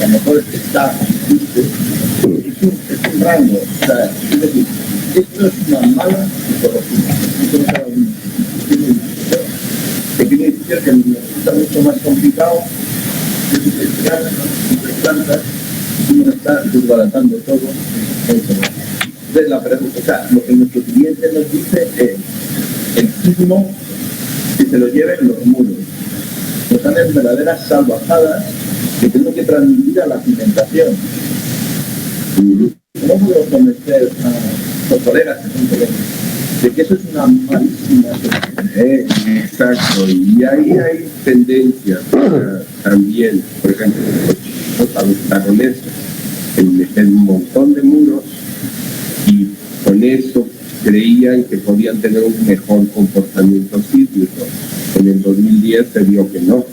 lo mejor está, es un rango. O sea, es decir, esto es una mala psicología. Esto no es un pequeño edificio que resulta mucho más complicado, es especial, es plantas, y uno está desbaratando todo. Entonces, la pregunta, o sea, lo que nuestro cliente nos dice es el sismo que se lo lleven los muros. Nos salen verdaderas salvajadas que tengo que transmitir a la cimentación. No puedo convencer a los colegas que son colegas de que eso es una malísima solución. Exacto, y ahí hay tendencias también, por ejemplo, los aragoneses, en meter un montón de muros y con eso creían que podían tener un mejor comportamiento sísmico. En el 2010 se vio que no.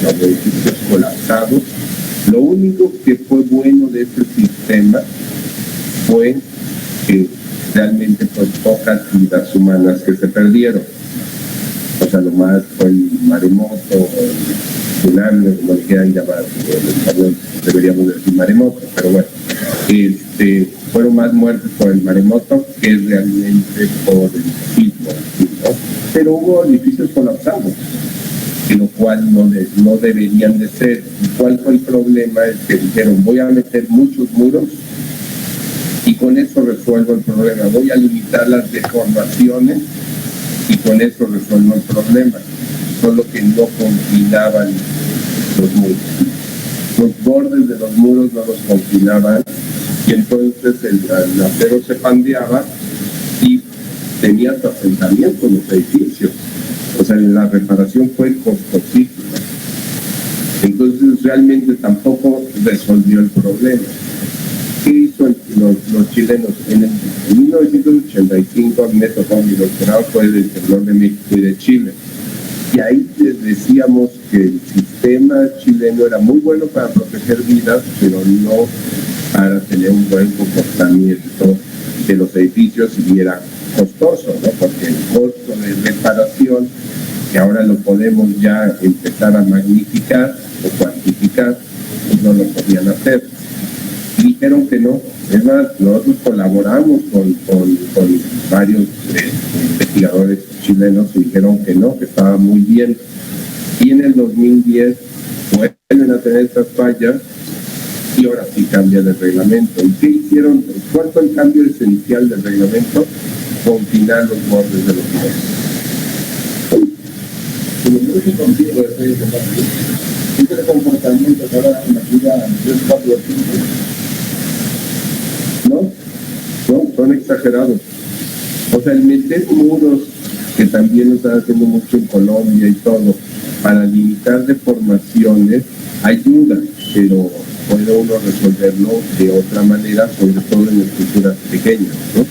Los edificios colapsados. Lo único que fue bueno de este sistema fue que realmente fue pocas vidas humanas que se perdieron. O sea, lo más fue el maremoto, el tsunami, como le quieran llamar, en español deberíamos decir maremoto, pero bueno, fueron más muertes por el maremoto que realmente por el sismo, ¿no? Pero hubo edificios colapsados, lo cual no deberían de ser. ¿Y cuál fue el problema? Es que dijeron, voy a meter muchos muros y con eso resuelvo el problema, voy a limitar las deformaciones y con eso resuelvo el problema. Solo que no confinaban los muros. Los bordes de los muros no los confinaban y entonces el acero se pandeaba y tenía su asentamiento en los edificios. O sea, la reparación fue costosísima. Entonces realmente tampoco resolvió el problema. ¿Qué hizo los chilenos? En 1985 me tocó mi doctorado, fue del temblor de México y de Chile. Y ahí les decíamos que el sistema chileno era muy bueno para proteger vidas, pero no para tener un buen comportamiento de los edificios y era costoso, ¿no? Porque el costo de reparación, que ahora lo podemos ya empezar a magnificar o cuantificar, pues no lo podían hacer. Y dijeron que no. Es más, nosotros colaboramos con varios investigadores chilenos y dijeron que no, que estaba muy bien. Y en el 2010 vuelven a tener estas fallas y ahora sí cambian el reglamento. ¿Y qué hicieron? ¿Cuál fue el cambio esencial del reglamento? Confinar los bordes de los muros. Este comportamiento que ahora en la vida 3, 4 o 5. No, son exagerados. O sea, el meter muros, que también lo están haciendo mucho en Colombia y todo, para limitar deformaciones, ayuda, pero puede uno resolverlo de otra manera, sobre todo en estructuras pequeñas, ¿no?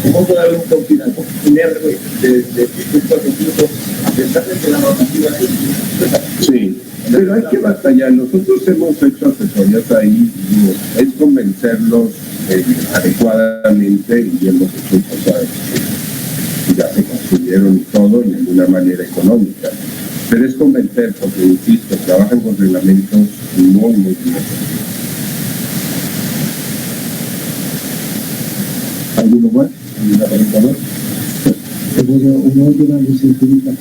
¿Cómo puede haber un confinamiento de estos equipos a pesar de que la normativa es? Sí, pero hay que batallar. Nosotros hemos hecho asesorías ahí, digo, es convencerlos adecuadamente y hemos hecho cosas que ya se construyeron y todo y de una manera económica. Pero es convencer, porque insisto, trabajan con reglamentos muy bien. ¿Alguno más? ¿Alguna pregunta más? Una última muy sencillita.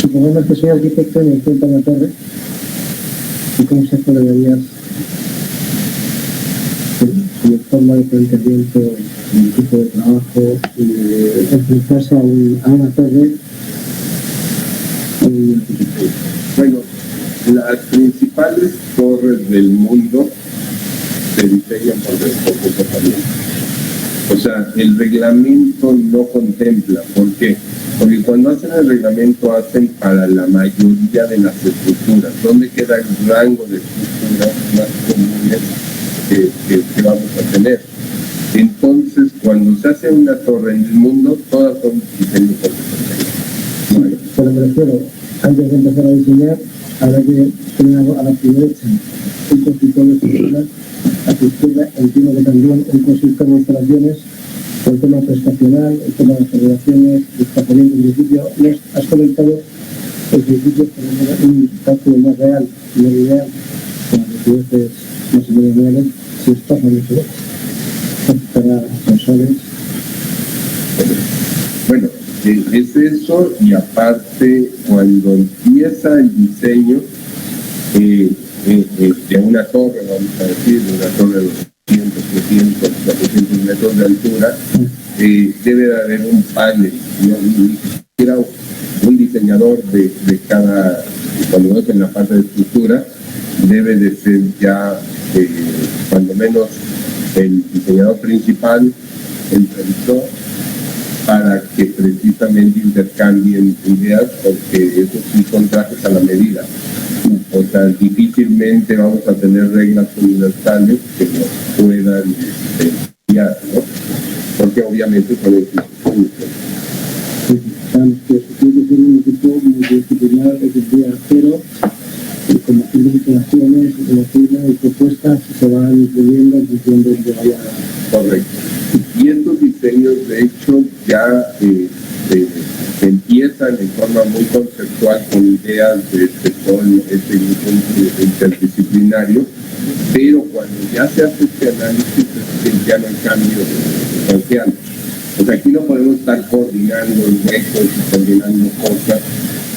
Supongamos que soy arquitecto y me encuentro en la torre. ¿Qué consejo le darías de forma de planteamiento, el tipo de trabajo, enfrentarse a una torre? Bueno, las principales torres del mundo se diseñan por comportamiento. O sea, el reglamento no contempla. ¿Por qué? Porque cuando hacen el reglamento hacen para la mayoría de las estructuras. ¿Dónde queda el rango de estructuras más comunes que vamos a tener? Entonces, cuando se hace una torre en el mundo, todas son diseños por comportamiento. Pero me refiero, antes de empezar a diseñar, habrá que tener a la primera un constructor de estructuras, a tu izquierda entiendo que también un constructor de instalaciones, el tema prestacional, el tema de las federaciones, desplazamiento del edificio. Nos has comentado los edificios con un cálculo más real, no ideal, con las residencias más o menos reales, se espaza mucho para sensores. Bueno, es eso, y aparte cuando empieza el diseño de una torre, vamos a decir, de una torre de 200, 300, 400 metros de altura, debe de haber un panel, ni siquiera un diseñador de cada, cuando ves en la parte de estructura, debe de ser ya, cuando menos, el diseñador principal, el previsor, para que precisamente intercambien ideas, porque esos sí son trajes a la medida. O sea, difícilmente vamos a tener reglas universales que nos puedan guiar, ¿no? Porque obviamente son edificios. Tiene que ser un equipo multidisciplinar que día cero, con bastantes instalaciones, y propuestas que se van incluyendo en función de que vaya. Correcto. Y estos diseños, de hecho, ya empiezan en forma muy conceptual con ideas de todo este grupo interdisciplinario, pero cuando ya se hace este análisis es que ya no hay cambios sustanciales. O sea, aquí no podemos estar coordinando huecos y coordinando cosas,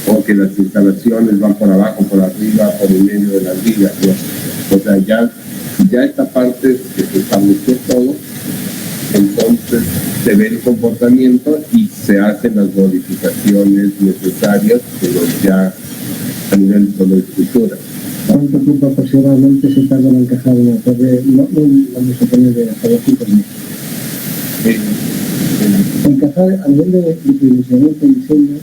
o que las instalaciones van por abajo, por arriba, por el medio de las vigas, ¿no? O sea, ya esta parte que se estableció todo, entonces se ve el comportamiento y se hacen las modificaciones necesarias, pero ya a nivel solo de estructura. ¿Cuánto tiempo aproximadamente se tarda en encajar una torre? No vamos a poner de hasta 5 meses. Encajar a nivel de dimensionamiento y diseño,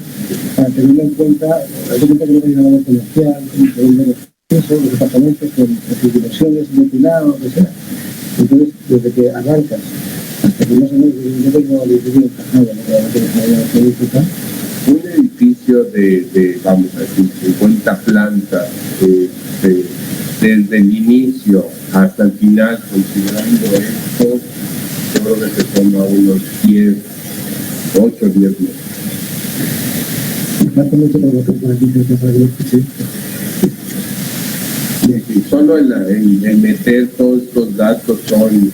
para tenerlo en cuenta, hay que tener que ir a la comercial, cómo se venden los departamentos con sus dimensiones, de pilado, lo que sea. Entonces, desde que arrancas Porque más o menos yo tengo el edificio encajado, la política. Un edificio vamos a decir, 50 plantas, desde el inicio hasta el final, considerando esto, yo creo que se toma unos 8 o 10 meses. Me falta mucho por lo que por aquí se está sí. Y solo en meter todos estos datos son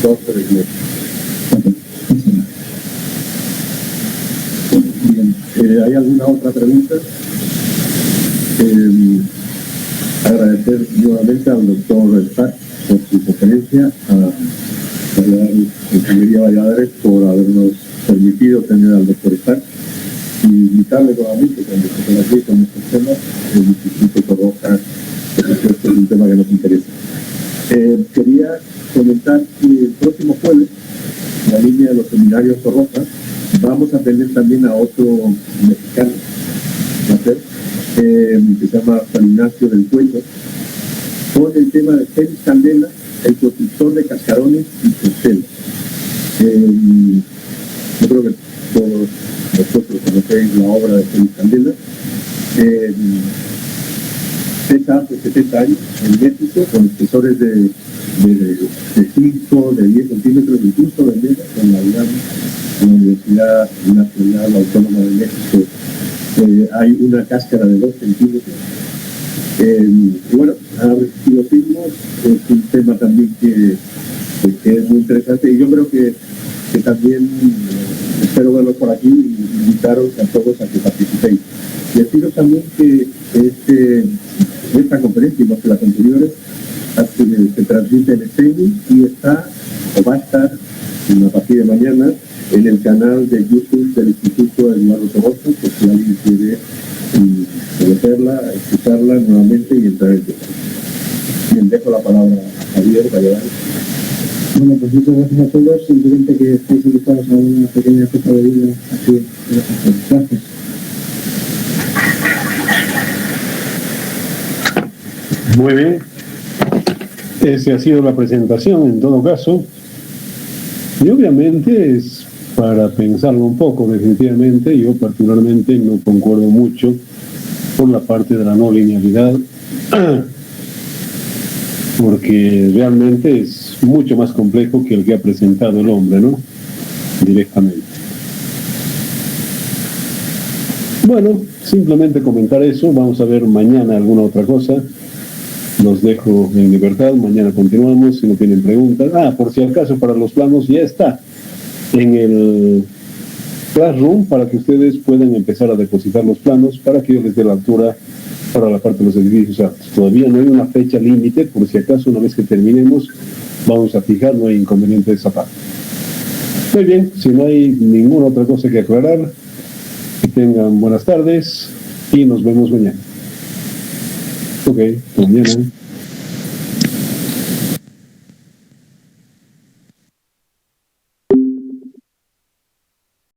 2 o 3 meses. Bien, ¿hay alguna otra pregunta? Agradecer nuevamente al doctor Stack por su conferencia, a la Ingeniería Valladares por habernos permitido tener al doctor Stack y invitarle nuevamente cuando esté por aquí con estos temas. El Instituto Torroja, este es un tema que nos interesa. Quería comentar que el próximo jueves, en la línea de los seminarios Torroja, vamos a tener también a otro mexicano, que se llama San Ignacio del Cuello, con el tema de Félix Candela, el constructor de cascarones y costeles. Yo creo que todos vosotros conocéis la obra de Félix Candela. Cesa hace 70 años en México, con espesores de 5, de 10 centímetros, incluso de menos, en la UNAM, en la Universidad Nacional Autónoma de México. Hay una cáscara de 2 centímetros. Y bueno, ha resistido sismos, es un tema también que es muy interesante, y yo creo que también espero verlos por aquí y invitaros a todos a que participéis. Y deciros también que esta conferencia y las anteriores se transmite en streaming y está, o va a estar a partir de mañana, en el canal de YouTube del Instituto Eduardo Torroja, por si alguien quiere conocerla, escucharla nuevamente y entrar en detalle. Bien, dejo la palabra a Javier Valladares. Bueno, pues muchas gracias a todos. Simplemente que estéis invitados a una pequeña copa de vino aquí. Gracias. Muy bien. Esa ha sido la presentación en todo caso. Y obviamente es para pensarlo un poco, definitivamente. Yo particularmente no concuerdo mucho con la parte de la no linealidad, porque realmente es mucho más complejo que el que ha presentado el hombre, ¿no? Directamente. Bueno, simplemente comentar eso. Vamos a ver mañana alguna otra cosa. Los dejo en libertad, mañana continuamos si no tienen preguntas. Por si acaso, para los planos ya está en el Classroom para que ustedes puedan empezar a depositar los planos para que yo les dé la altura para la parte de los edificios altos. Todavía no hay una fecha límite, por si acaso una vez que terminemos vamos a fijar, no hay inconveniente de esa parte. Muy bien, si no hay ninguna otra cosa que aclarar, que tengan buenas tardes y nos vemos mañana. Ok, mañana.